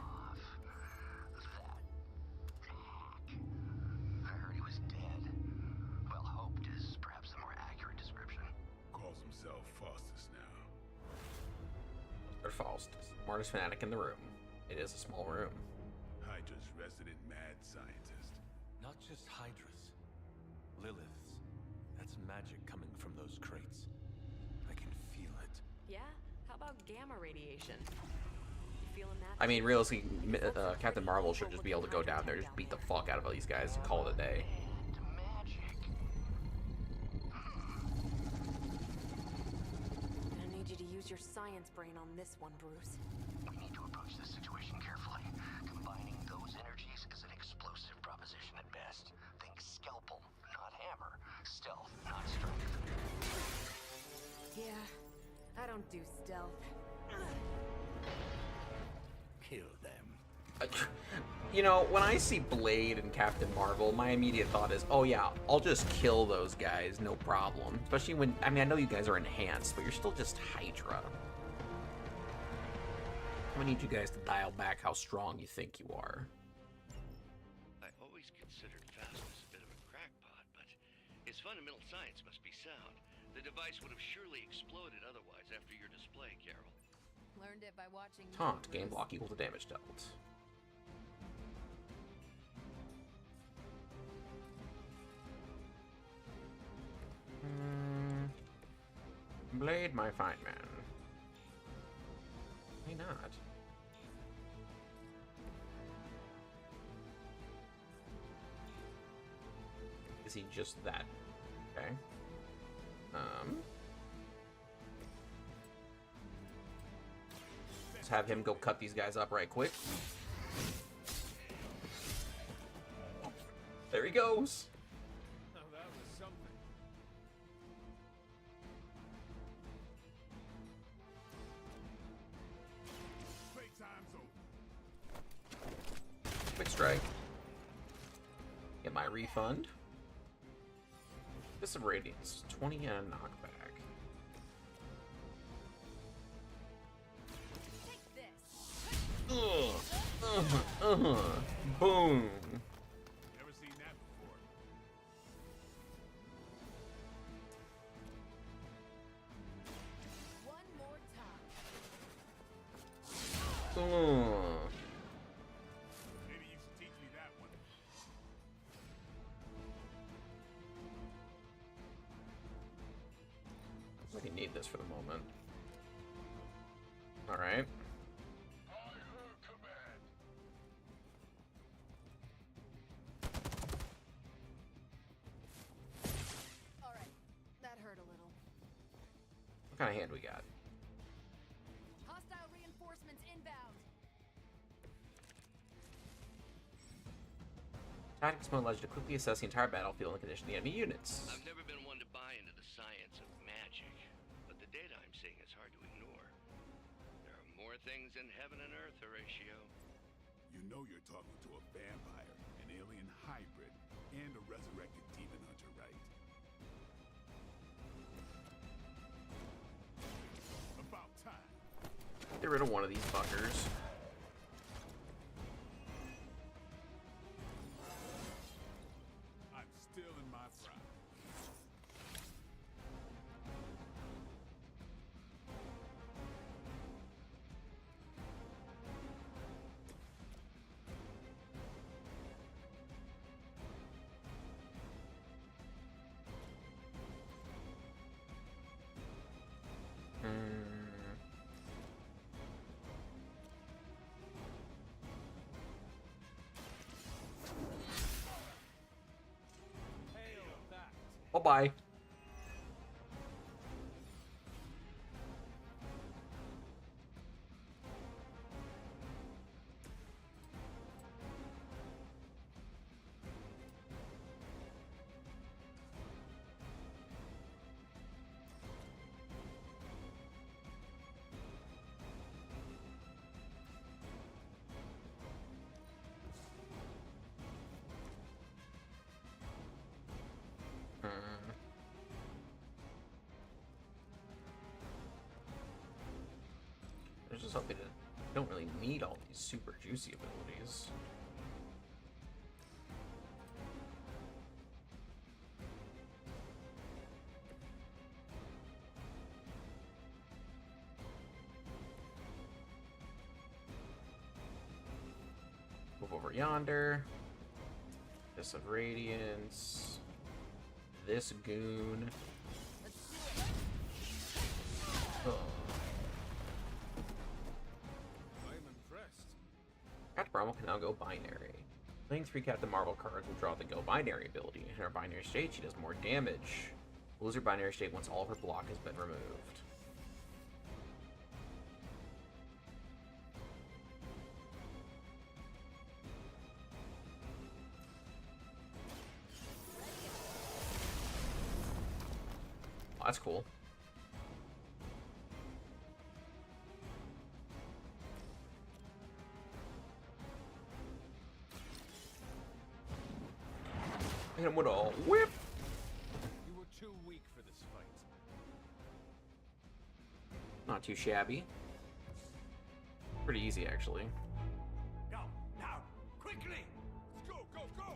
I heard he was dead. Well, hoped is perhaps a more accurate description. Calls himself Faustus now. Or Faustus, smartest fanatic in the room. It is a small room. Hydra's resident mad scientist. Not just Hydras. Liliths. That's magic coming from those crates. I can feel it. Yeah? How about gamma radiation? You feeling that? I mean, realistically, Captain Marvel should just be able to go down there, just beat the fuck out of these guys, and call it a day. I need you to use your science brain on this one, Bruce. We need to approach this situation carefully. Combining those energies is an explosive proposition at best. Think scalpel, not hammer. Stealth, not strength. Yeah, I don't do stealth. Kill them. You know, when I see Blade and Captain Marvel, my immediate thought is, oh yeah, I'll just kill those guys, no problem. Especially when, I mean, I know you guys are enhanced, but you're still just Hydra. I need you guys to dial back how strong you think you are. I always considered Faustus a bit of a crackpot, but his fundamental science must be sound. The device would have surely exploded otherwise after your display, Carol. Learned it by watching you, Taunt, Bruce. game block equal to damage dealt. Blade, my fine man. Why not? Is he just that? Okay. Let's have him go cut these guys up right quick. There he goes. my refund. This is Radiance, 20 and a knockback. Boom. Never seen that before. One more time. Maybe you should teach me that one. I really need this for the moment. Alright. Alright, that hurt a little. What kind of hand we got? Hostile reinforcements inbound. Tactics mode allows you to quickly assess the entire battlefield and condition the enemy units. I've never been one to buy into the science of magic, but the data I'm seeing is hard to ignore. There are more things in heaven and earth, Horatio. You know you're talking to a vampire, an alien hybrid, and a resurrected demon hunter, right? About time. Get rid of one of these fuckers. I'm still in my prime. Bye-bye. I was just hoping that I don't really need all these super juicy abilities. Move over yonder. This of Radiance. This goon. Oh. Captain Marvel can now go binary. Playing 3 Captain Marvel cards will draw the Go Binary ability. In her binary state, she does more damage. Lose her binary state once all of her block has been removed. Oh, that's cool. Hit him with a whip. You were too weak for this fight. Not too shabby. Pretty easy, actually. Go, now, quickly! Let's go, go, go!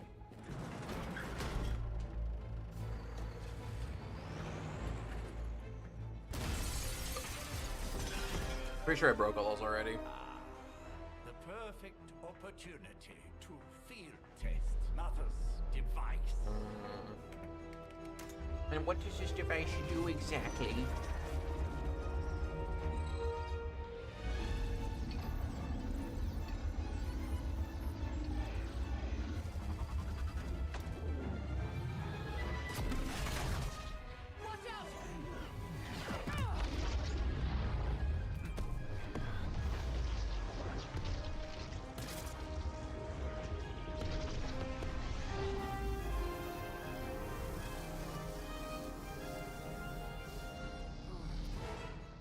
Pretty sure I broke all those already. The perfect opportunity to field test Mother's device. And what does this device do exactly?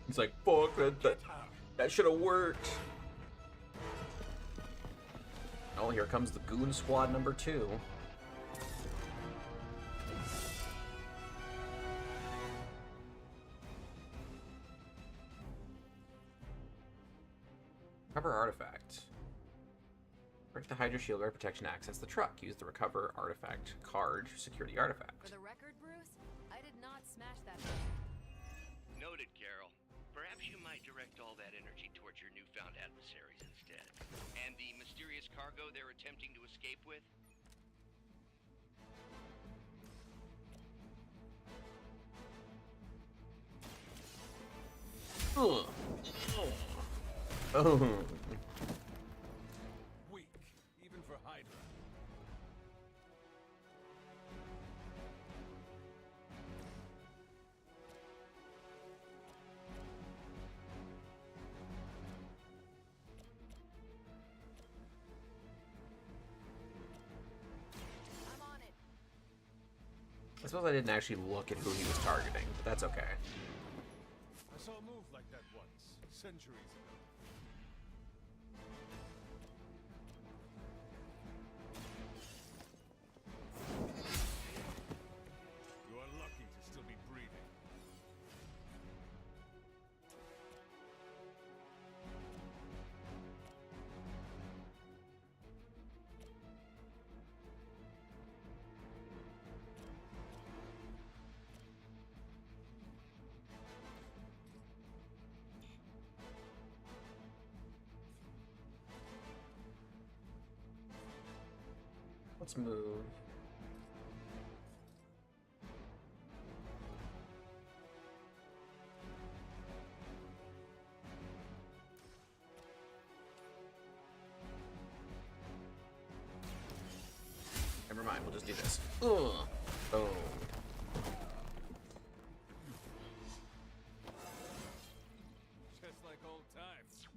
He's like, fuck, that should have worked. Oh, here comes the Goon Squad number 2. Recover artifact. Break the Hydra shield guard protection access the truck. Use the recover artifact card to secure the artifact. For the record, Bruce, I did not smash that. Noted, Carol. Perhaps you might direct all that energy towards your newfound adversaries instead. And the mysterious cargo they're attempting to escape with? Ugh. Oh. Weak, even for Hydra. I'm on it. I suppose I didn't actually look at who he was targeting, but that's okay. I saw a move like that once, centuries ago. You are lucky to still be breathing. Let's move. Never mind, we'll just do this. Ugh. Oh. Just like old times.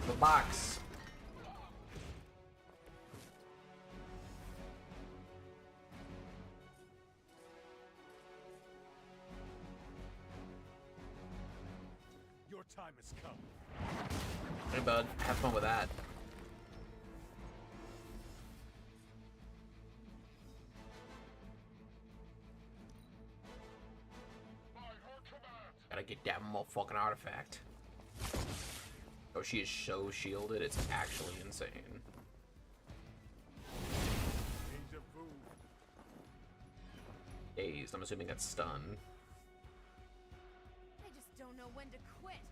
The box. Your time has come. Hey, bud. Have fun with that. Gotta get that motherfucking artifact. Oh, she is so shielded, it's actually insane. Dazed, I'm assuming that's stun. I just don't know when to quit.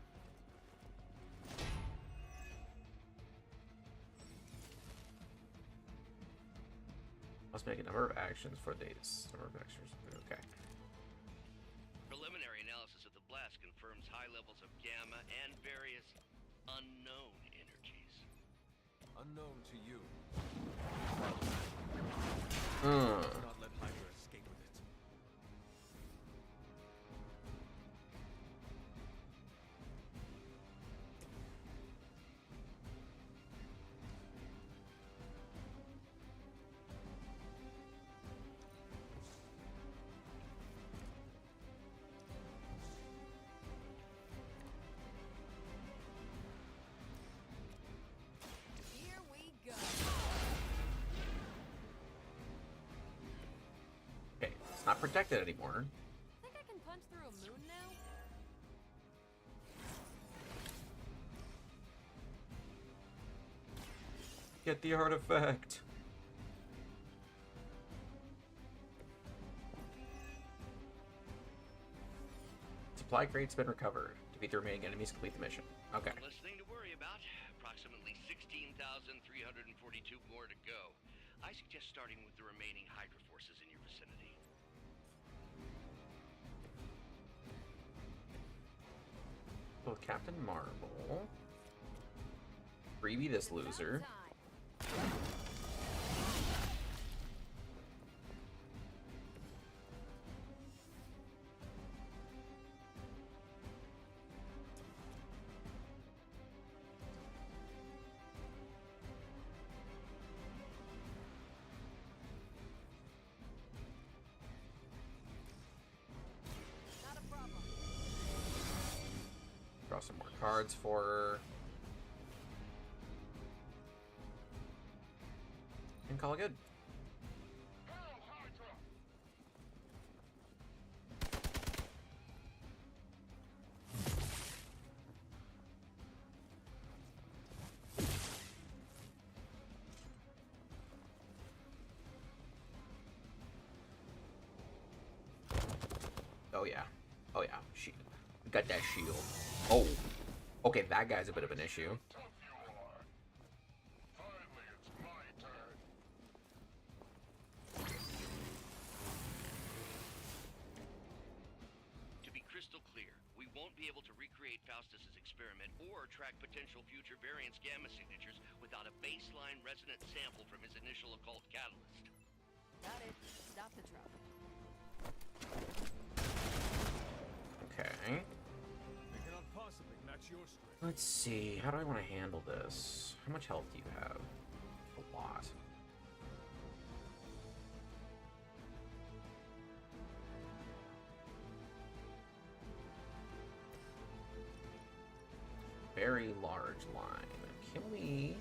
Must make a number of actions for days. Number of actions. Okay. Preliminary analysis of the blast confirms high levels of gamma and various unknown energies. Unknown to you. Hmm. Not let Hydra escape with it. Here we go. Okay, it's not protected anymore. Think I can punch through a moon now? Get the artifact. Supply crate's been recovered. Defeat the remaining enemies, complete the mission. Okay. One less thing to worry about. Approximately 16,342 more to go. I suggest starting with the remaining Hydra forces in your vicinity. Well, Captain Marvel. Freebie this loser. Not a problem. Draw some more cards for her. And call it good. Oh yeah. Oh yeah. Shield. Got that shield. Oh. Okay, that guy's a bit of an issue. To be crystal clear, we won't be able to recreate Faustus's experiment or track potential future variants' gamma signatures without a baseline resonant sample from his initial occult catalyst. Got it. Stop the truck. Okay. They cannot possibly match your strength. Let's see. How do I want to handle this? How much health do you have? A lot. Very large line. Can we...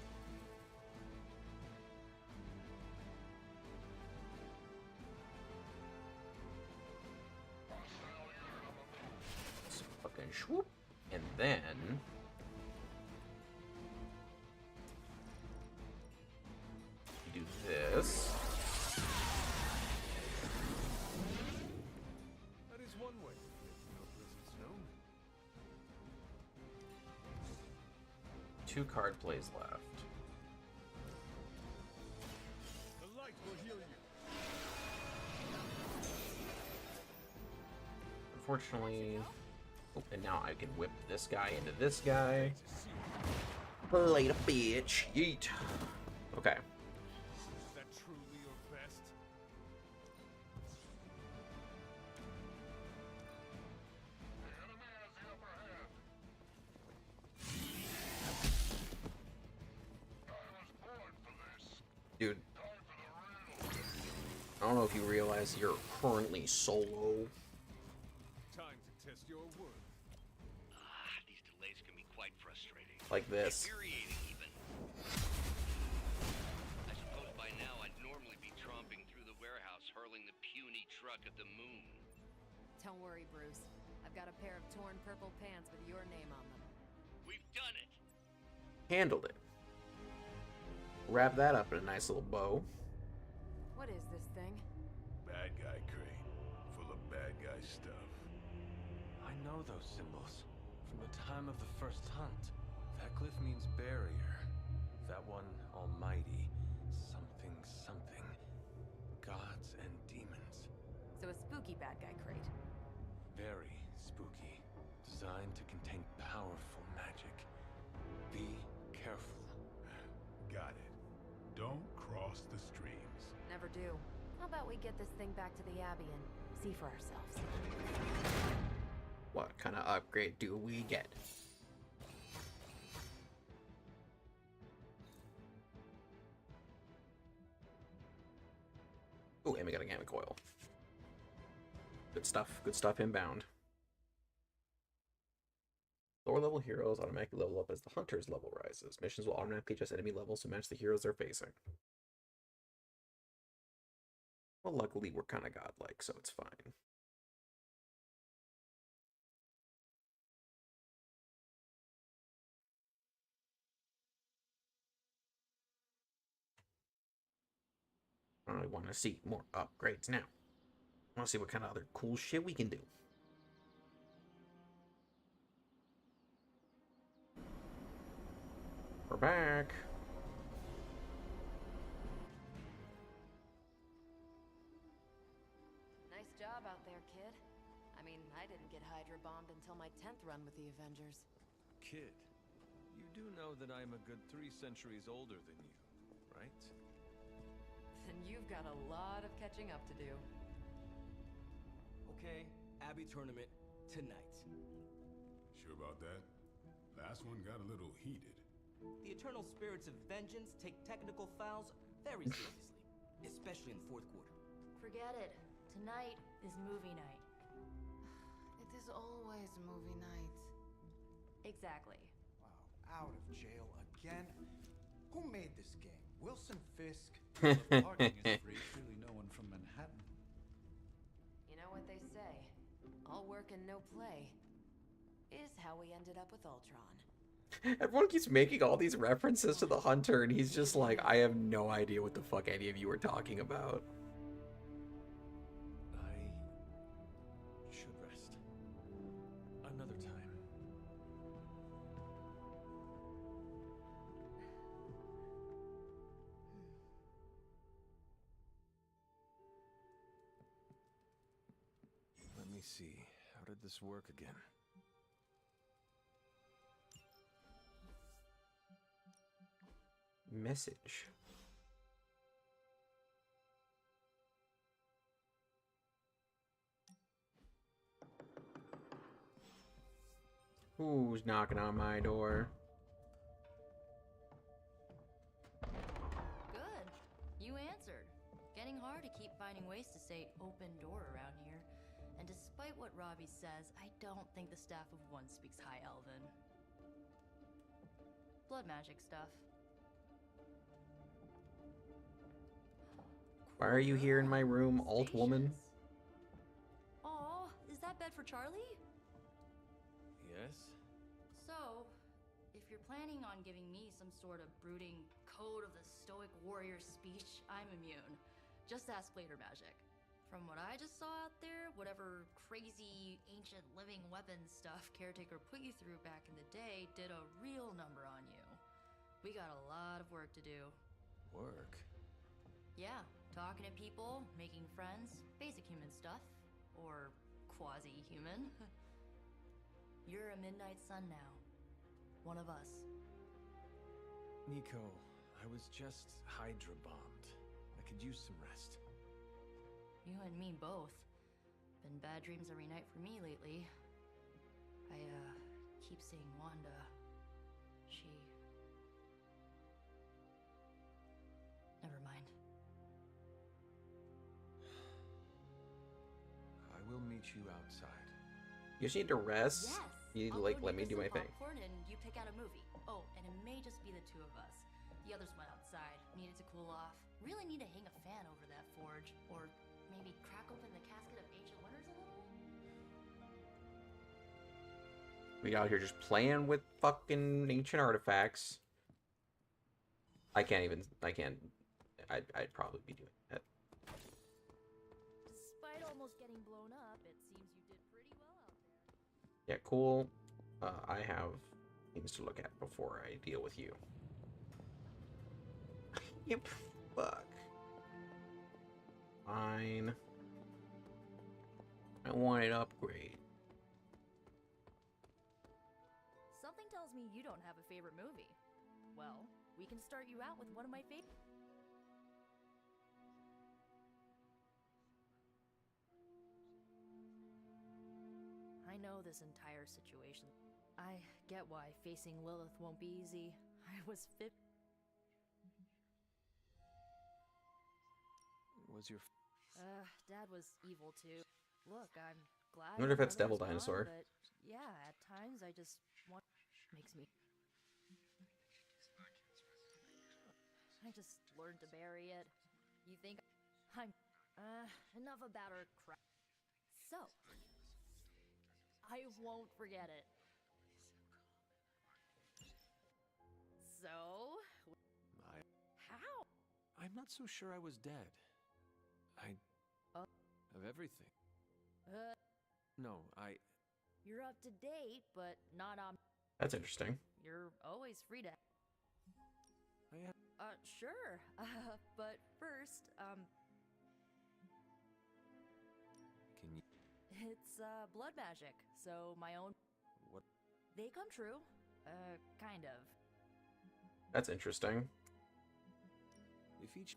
Let's fucking swoop. And then... do this. That is one way of making our presence known. 2 card plays left. The light will heal you. Unfortunately... Oh, and now I can whip this guy into this guy. Play the bitch. Yeet. Okay. Is that truly your best? Dude. I don't know if you realize you're currently solo. Time to test your worth. These delays can be quite frustrating. Like this. Infuriating, even. I suppose by now I'd normally be tromping through the warehouse, hurling the puny truck at the moon. Don't worry, Bruce. I've got a pair of torn purple pants with your name on them. We've done it! Handled it. Wrap that up in a nice little bow. What is this thing? Bad guy crate, full of bad guy stuff. I know those symbols from the time of the first hunt. That glyph means barrier. That one, almighty. Something, something. Gods and demons. So a spooky bad guy crate. Very spooky. Designed to contain powerful magic. Be careful. Got it. Don't cross the streams. Never do. How about we get this thing back to the Abbey and see for ourselves? What kind of upgrade do we get? Oh, and we got a gamma coil. Good stuff. Good stuff inbound. Lower level heroes automatically level up as the hunter's level rises. Missions will automatically adjust enemy levels to match the heroes they're facing. Well, luckily we're kind of godlike, so it's fine. I want to see more upgrades now. I want to see what kind of other cool shit we can do. We're back. Nice job out there, kid. I mean, I didn't get Hydra bombed until my 10th run with the Avengers. Kid, you do know that I'm a good 3 centuries older than you, right? Then you've got a lot of catching up to do. Okay, Abbey tournament tonight. Sure about that? Last one got a little heated. The eternal spirits of vengeance take technical fouls very seriously, especially in the 4th quarter. Forget it. Tonight is movie night. It is always movie night. Exactly. Wow, out of jail again? Who made this game? Wilson Fisk? Parking is free. Surely no one from Manhattan. You know what they say? All work and no play is how we ended up with Ultron. Everyone keeps making all these references to the Hunter, and he's just like, I have no idea what the fuck any of you are talking about. I should see. How did this work again? Message. Who's knocking on my door? Good. You answered. Getting hard to keep finding ways to say open door around here. And despite what Robbie says, I don't think the staff of one speaks High Elven. Blood magic stuff. Why are you here in my room, alt woman? Aw, is that bed for Charlie? Yes? So, if you're planning on giving me some sort of brooding code of the stoic warrior speech, I'm immune. Just ask later, Magic. From what I just saw out there, whatever crazy ancient living weapons stuff Caretaker put you through back in the day did a real number on you. We got a lot of work to do. Work? Yeah, talking to people, making friends, basic human stuff. Or quasi-human. You're a Midnight Sun now. One of us. Nico, I was just Hydra bombed. I could use some rest. You and me both. Been bad dreams every night for me lately. I, keep seeing Wanda. She... Never mind. I will meet you outside. You just need to rest. Yes! You I'll like go let me get do some my thing. popcorn and you pick out a movie. Oh, and it may just be the two of us. The others went outside. Needed to cool off. Really need to hang a fan over that forge. Or maybe crack open the casket of ancient wonders a little? We out here just playing with fucking ancient artifacts. I'd probably be doing that. Despite almost getting blown up, it seems you did pretty well out there. Yeah, cool. I have things to look at before I deal with you. Yep. Fuck. Fine. I want an upgrade. Something tells me you don't have a favorite movie. Well, we can start you out with one of my favorites. I know this entire situation. I get why facing Lilith won't be easy. I was Was your... Dad was evil too. Look, I'm glad. I wonder if my that's mother Devil was Dinosaur. gone, but yeah, at times I just want... Makes me... I just learned to bury it. You think I'm... enough about her crap. So... I won't forget it. So... How? I'm not so sure I was dead. Of everything. No, You're up to date, but not on... That's interesting. You're always free to... I am... Sure. But first, Can you... It's, blood magic, so my own... What? They come true. Kind of. That's interesting. If each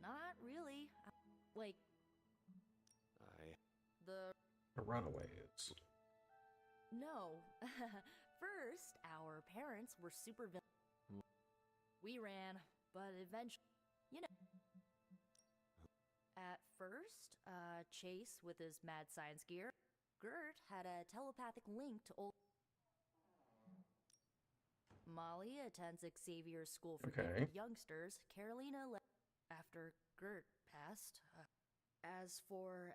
Not really. Like... The Runaways. No. First, our parents were super villains. We ran, but eventually... You know... At first, Chase with his mad science gear. Gert had a telepathic link to old... Molly attends Xavier's School for Gifted Youngsters. Carolina left after Gert passed. As for...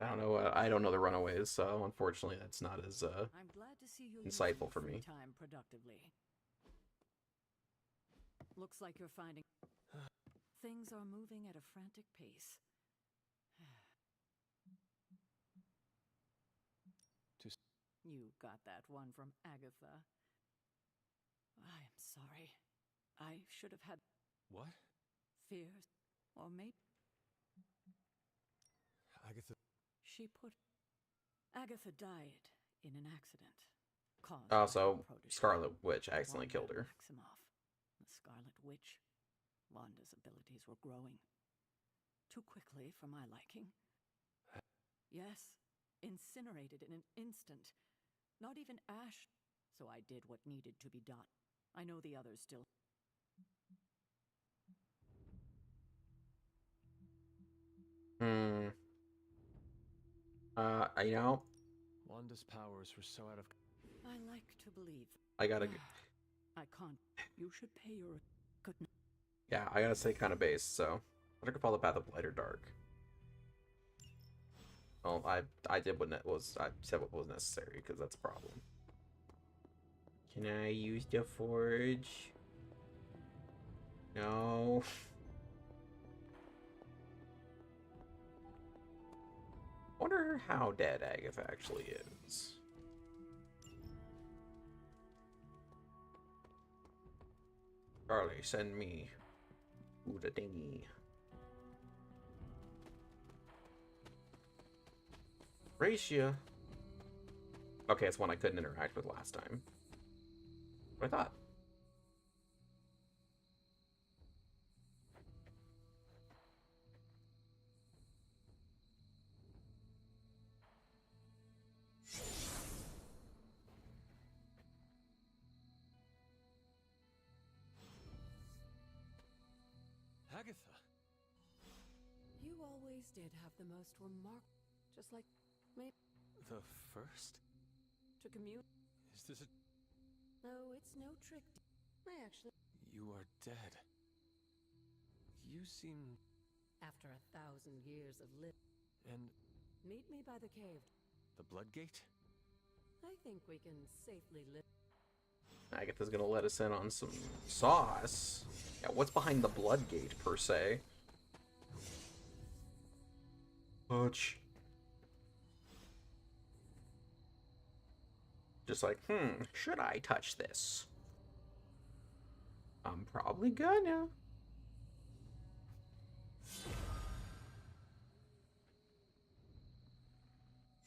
I don't know. I don't know the Runaways, so unfortunately, that's not as I'm glad to see you insightful using for your me. free time productively. Looks like you're finding things are moving at a frantic pace. You got that one from Agatha. I am sorry. I should have had... What? Fears. Or maybe... Agatha. Agatha died in an accident. Caused Also, by her protege, Scarlet Witch accidentally Wanda killed her. Maximoff. The Scarlet Witch. Wanda's abilities were growing. Too quickly for my liking. Yes, incinerated in an instant. Not even ash. So I did what needed to be done. I know the others still. You know, Wanda's powers were so out of. I like to believe. I gotta. I can't. You should pay your. Good. Yeah, I gotta say kind of base. So, I could follow the path of light or dark. Well, I did what I said what was necessary because that's a problem. Can I use the forge? No. Wonder how dead Agatha actually is. Charlie, send me the dingy. Racia. Okay, it's one I couldn't interact with last time. What I thought. Agatha. You always did have the most just like me. The first? To commute. Is this a... No, it's no trick. I actually... You are dead. You seem... After 1,000 years of living. And... Meet me by the cave. The Bloodgate? I think we can safely live. Agatha's gonna let us in on some sauce. Yeah, what's behind the Bloodgate, per se? Touch. Just like, should I touch this? I'm probably gonna.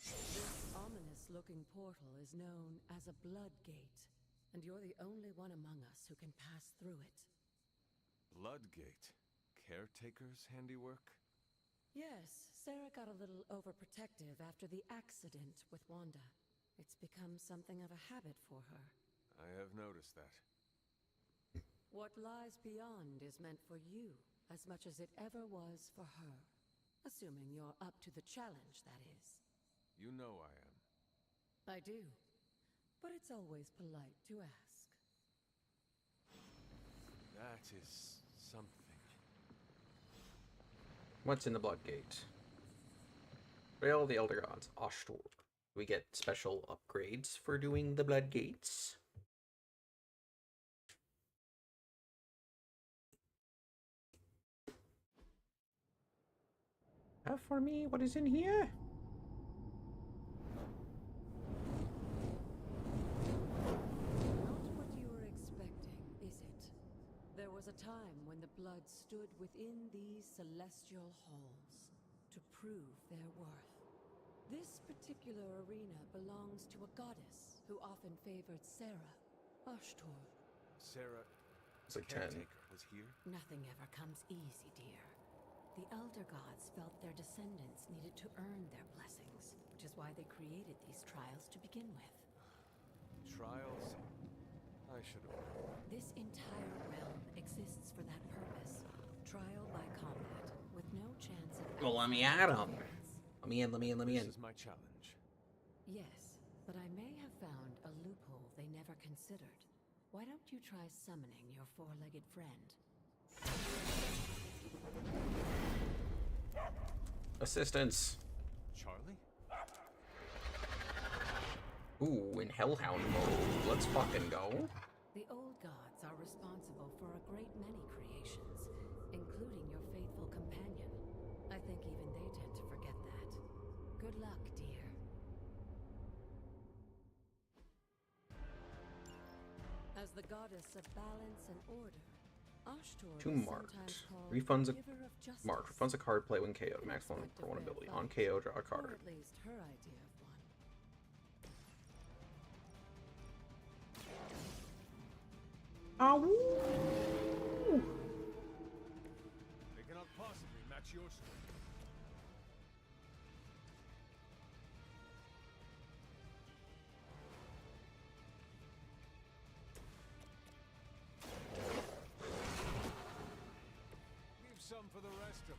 This ominous-looking portal is known as a Bloodgate, and you're the only one among us who can pass through it. Bloodgate? Caretaker's handiwork? Yes, Sarah got a little overprotective after the accident with Wanda. It's become something of a habit for her. I have noticed that. What lies beyond is meant for you as much as it ever was for her. Assuming you're up to the challenge, that is. You know I am. I do. But it's always polite to ask. That is something. What's in the Bloodgate? Trail of the Elder Gods, Ashtur. We get special upgrades for doing the Bloodgates. Have for me, what is in here? Not what you were expecting, is it? There was a time when the blood stood within these celestial halls to prove their worth. This particular arena belongs to a goddess who often favored Sarah, Ashtur. Sarah, it's like 10. Caretaker was here? Nothing ever comes easy, dear. The Elder Gods felt their descendants needed to earn their blessings, which is why they created these trials to begin with. Trials? I should have known. This entire realm exists for that purpose. Trial by combat, with no chance of... Well, let me at him. Let me in. This is my challenge. Yes, but I may have found a loophole they never considered. Why don't you try summoning your four-legged friend? Assistance. Charlie? Ooh, in Hellhound mode. Let's fucking go. The old gods are responsible for a great many creations, including your faithful companion. I think even they tend to forget that. Good luck, dear. As the goddess of balance and order, To marked. Refunds a mark. Refunds a card play when KO'd. Max one for one ability. On KO, draw a card. Or at least her idea of one. They cannot possibly match your strength. Leave some for the rest of us.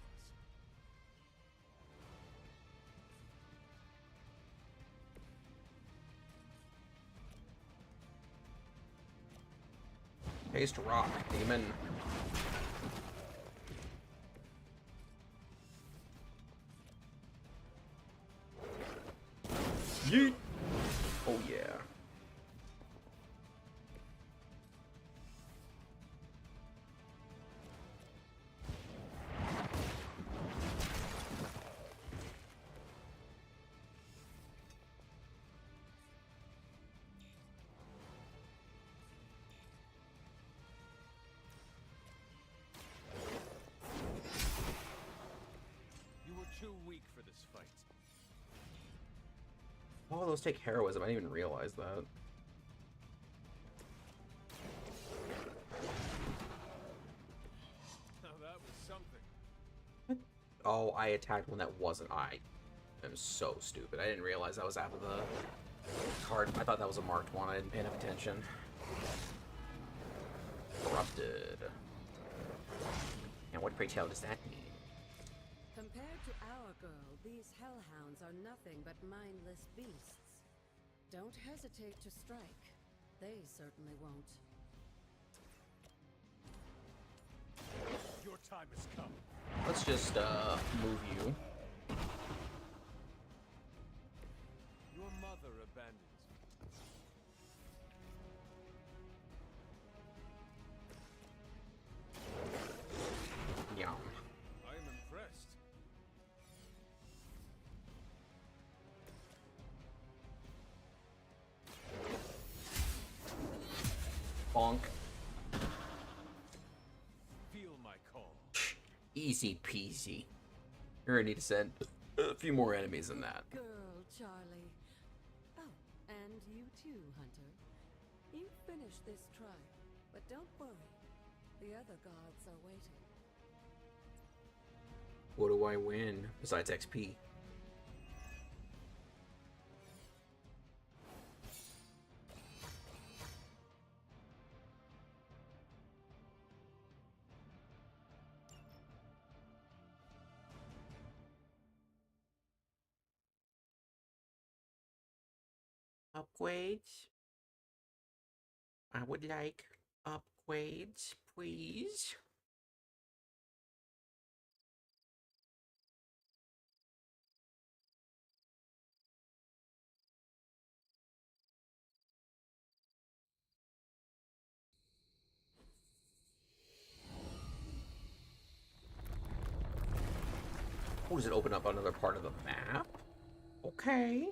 Haste rock, demon. Yeet! Oh yeah. You were too weak for this fight. All of those take heroism. I didn't even realize that. Now that was something. Oh, I attacked one that wasn't. I am so stupid. I didn't realize that was after the card. I thought that was a marked one. I didn't pay enough attention. Corrupted. And what, pray tell, does that mean? Compared to our girl, these hellhounds are nothing but mindless beasts. Don't hesitate to strike. They certainly won't. Your time has come. Let's just move you. Your mother abandons you. Yum. I am impressed. Bonk. Feel my call. Easy peasy. You're gonna need to send a few more enemies than that. Girl, Charlie. Oh, and you too, Hunter. You finished this trial, but don't worry. The other gods are waiting. What do I win besides XP? Upgrades? I would like upgrades, please. Oh, does it open up another part of the map? Okay.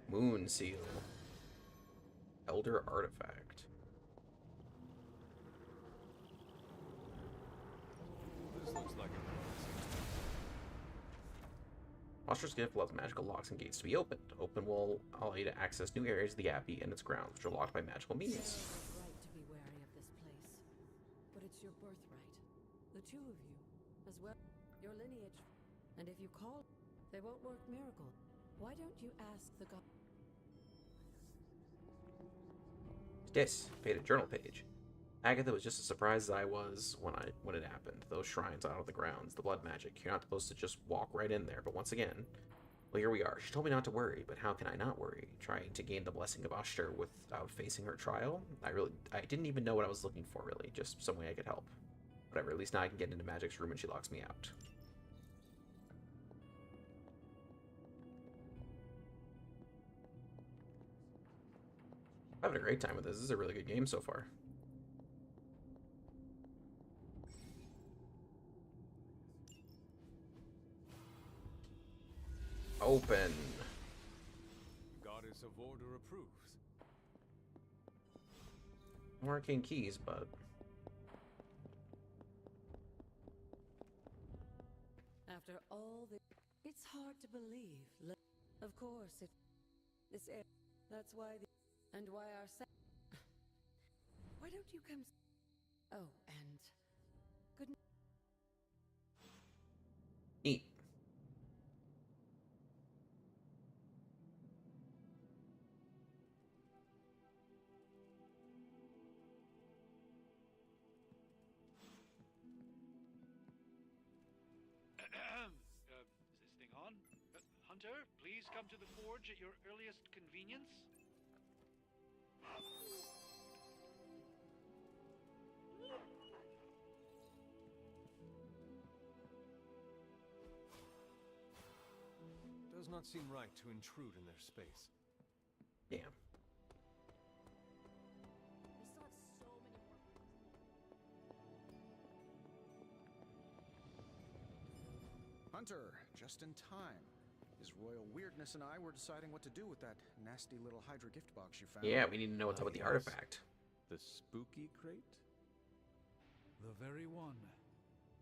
Moon Seal. Elder Artifact. This looks like a Monster's Gift allows magical locks and gates to be opened. Open will allow you to access new areas of the Abbey and its grounds, which are locked by magical means. You have right to be wary of this place, but it's your birthright. The two of you, as well, your lineage. And if you call, they won't work miracles. Why don't you ask the god? This faded journal page. Agatha was just as surprised as I was when it happened. Those shrines out of the grounds, the blood magic. You're not supposed to just walk right in there, but once again, well, here we are. She told me not to worry, but how can I not worry? Trying to gain the blessing of Ashtar without facing her trial? I didn't even know what I was looking for, really. Just some way I could help. Whatever, at least now I can get into Magic's room and she locks me out. I'm having a great time with this. This is a really good game so far. Open. Goddess of Order approves. Working keys, but After all the... It's hard to believe. Of course, this air... That's why the... And why our... Why don't you come... Oh, and... Good... Neat. Is this thing on? Hunter, please come to the forge at your earliest convenience. Does not seem right to intrude in their space. Damn. Hunter, just in time. His royal weirdness and I were deciding what to do with that nasty little Hydra gift box you found. Yeah, we need to know what's up with the artifact. The spooky crate? The very one.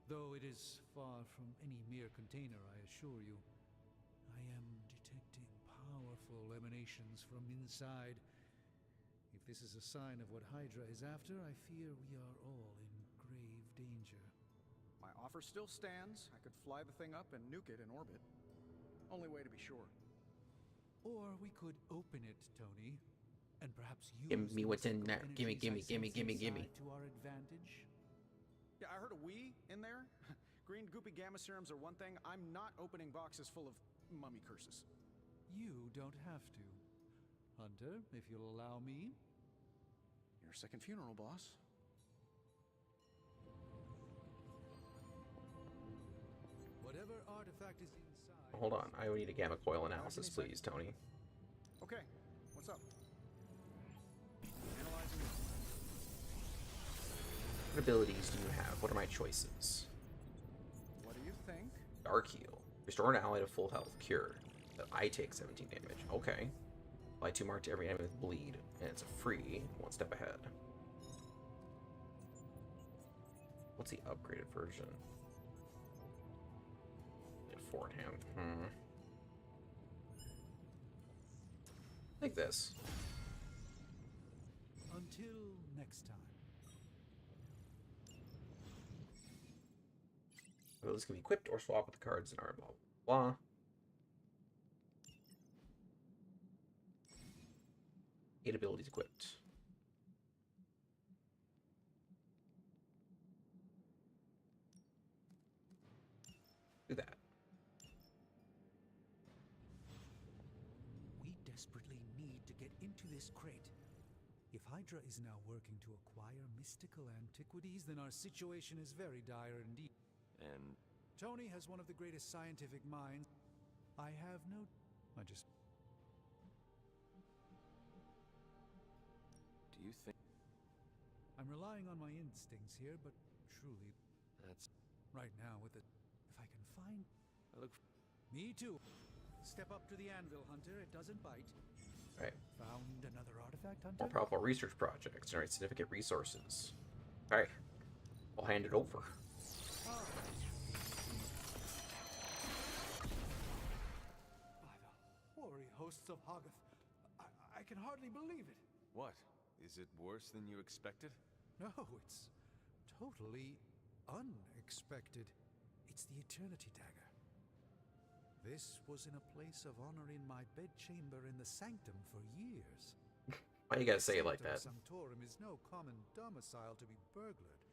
Though it is far from any mere container, I assure you. I am detecting powerful emanations from inside. If this is a sign of what Hydra is after, I fear we are all in grave danger. My offer still stands. I could fly the thing up and nuke it in orbit. Only way to be sure. Or we could open it, Tony, and perhaps use Give me what's in there. Gimme, gimme, gimme, gimme, gimme. to our advantage. Yeah, I heard a "we" in there. Green goopy gamma serums are one thing. I'm not opening boxes full of mummy curses. You don't have to. Hunter, if you'll allow me. Your second funeral, boss. Whatever artifact is inside... Hold on, I need a gamma coil analysis, please, Tony. Okay, what's up? Analyzing it. What abilities do you have? What are my choices? What do you think? Dark Heal. Restore an ally to full health. Cure. That I take 17 damage. Okay. Apply 2 mark to every enemy with bleed. And it's a free. One step ahead. What's the upgraded version? Forehand. Like this. Until next time. Abilities can be equipped or swapped with the cards in our blah blah blah. Eight abilities equipped. Do that. We desperately need to get into this crate. If Hydra is now working to acquire mystical antiquities, then our situation is very dire indeed. And Tony has one of the greatest scientific minds. I have no... do you think... I'm relying on my instincts here, but truly... That's... Right now, with the... If I can find... I look... Me too. Step up to the anvil, Hunter. It doesn't bite. Right. Found another artifact, Hunter? More powerful research projects generate significant resources. Alright. I'll hand it over. By the hoary hosts of Hoggoth, I can hardly believe it. What? Is it worse than you expected? No, it's totally unexpected. It's the Eternity Dagger. This was in a place of honor in my bedchamber in the Sanctum for years. Why you gotta say it like that? Sanctorum is no common domicile to be burglared.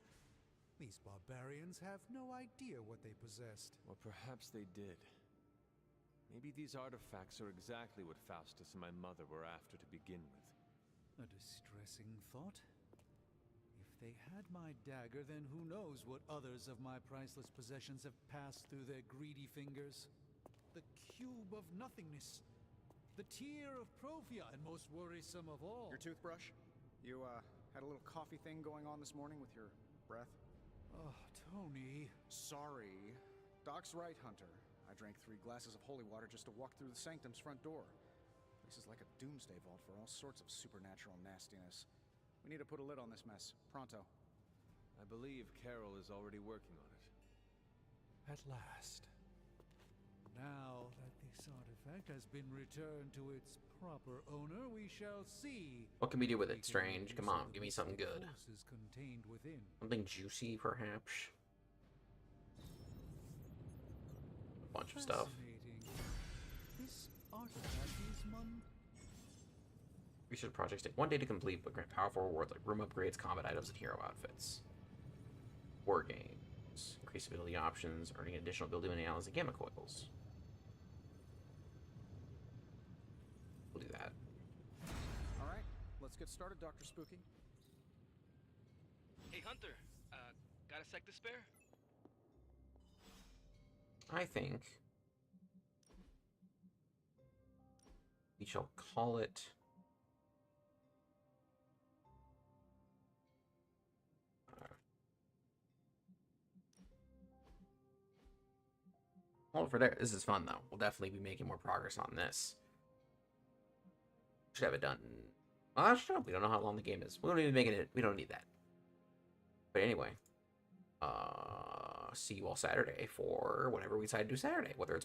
These barbarians have no idea what they possessed. Or perhaps they did. Maybe these artifacts are exactly what Faustus and my mother were after to begin with. A distressing thought. If they had my dagger, then who knows what others of my priceless possessions have passed through their greedy fingers. The cube of nothingness. The tear of Profia, and most worrisome of all. Your toothbrush? You, had a little coffee thing going on this morning with your breath? Oh, Tony. Sorry. Doc's right, Hunter. I drank 3 glasses of holy water just to walk through the sanctum's front door. This is like a doomsday vault for all sorts of supernatural nastiness. We need to put a lid on this mess. Pronto. I believe Carol is already working on it. At last. Now that this artifact has been returned to its proper owner, we shall see. What can we do with it, Strange? Come on, give me something good. Forces contained within. Something juicy, perhaps. A bunch of stuff. This artifact is Research projects take 1 day to complete, but grant powerful rewards like room upgrades, combat items, and hero outfits. War games. Increase ability options, earning additional ability when analyzing gamma coils. We'll do that. Alright, let's get started, Dr. Spooky. Hey, Hunter. Got a sec to spare? I think we shall call it hold it for there. This is fun though. We'll definitely be making more progress on this. Should have it done. Well, actually, no, we don't know how long the game is. We don't even make it. We don't need that. But anyway, see you all Saturday for whatever we decide to do Saturday. Whether it's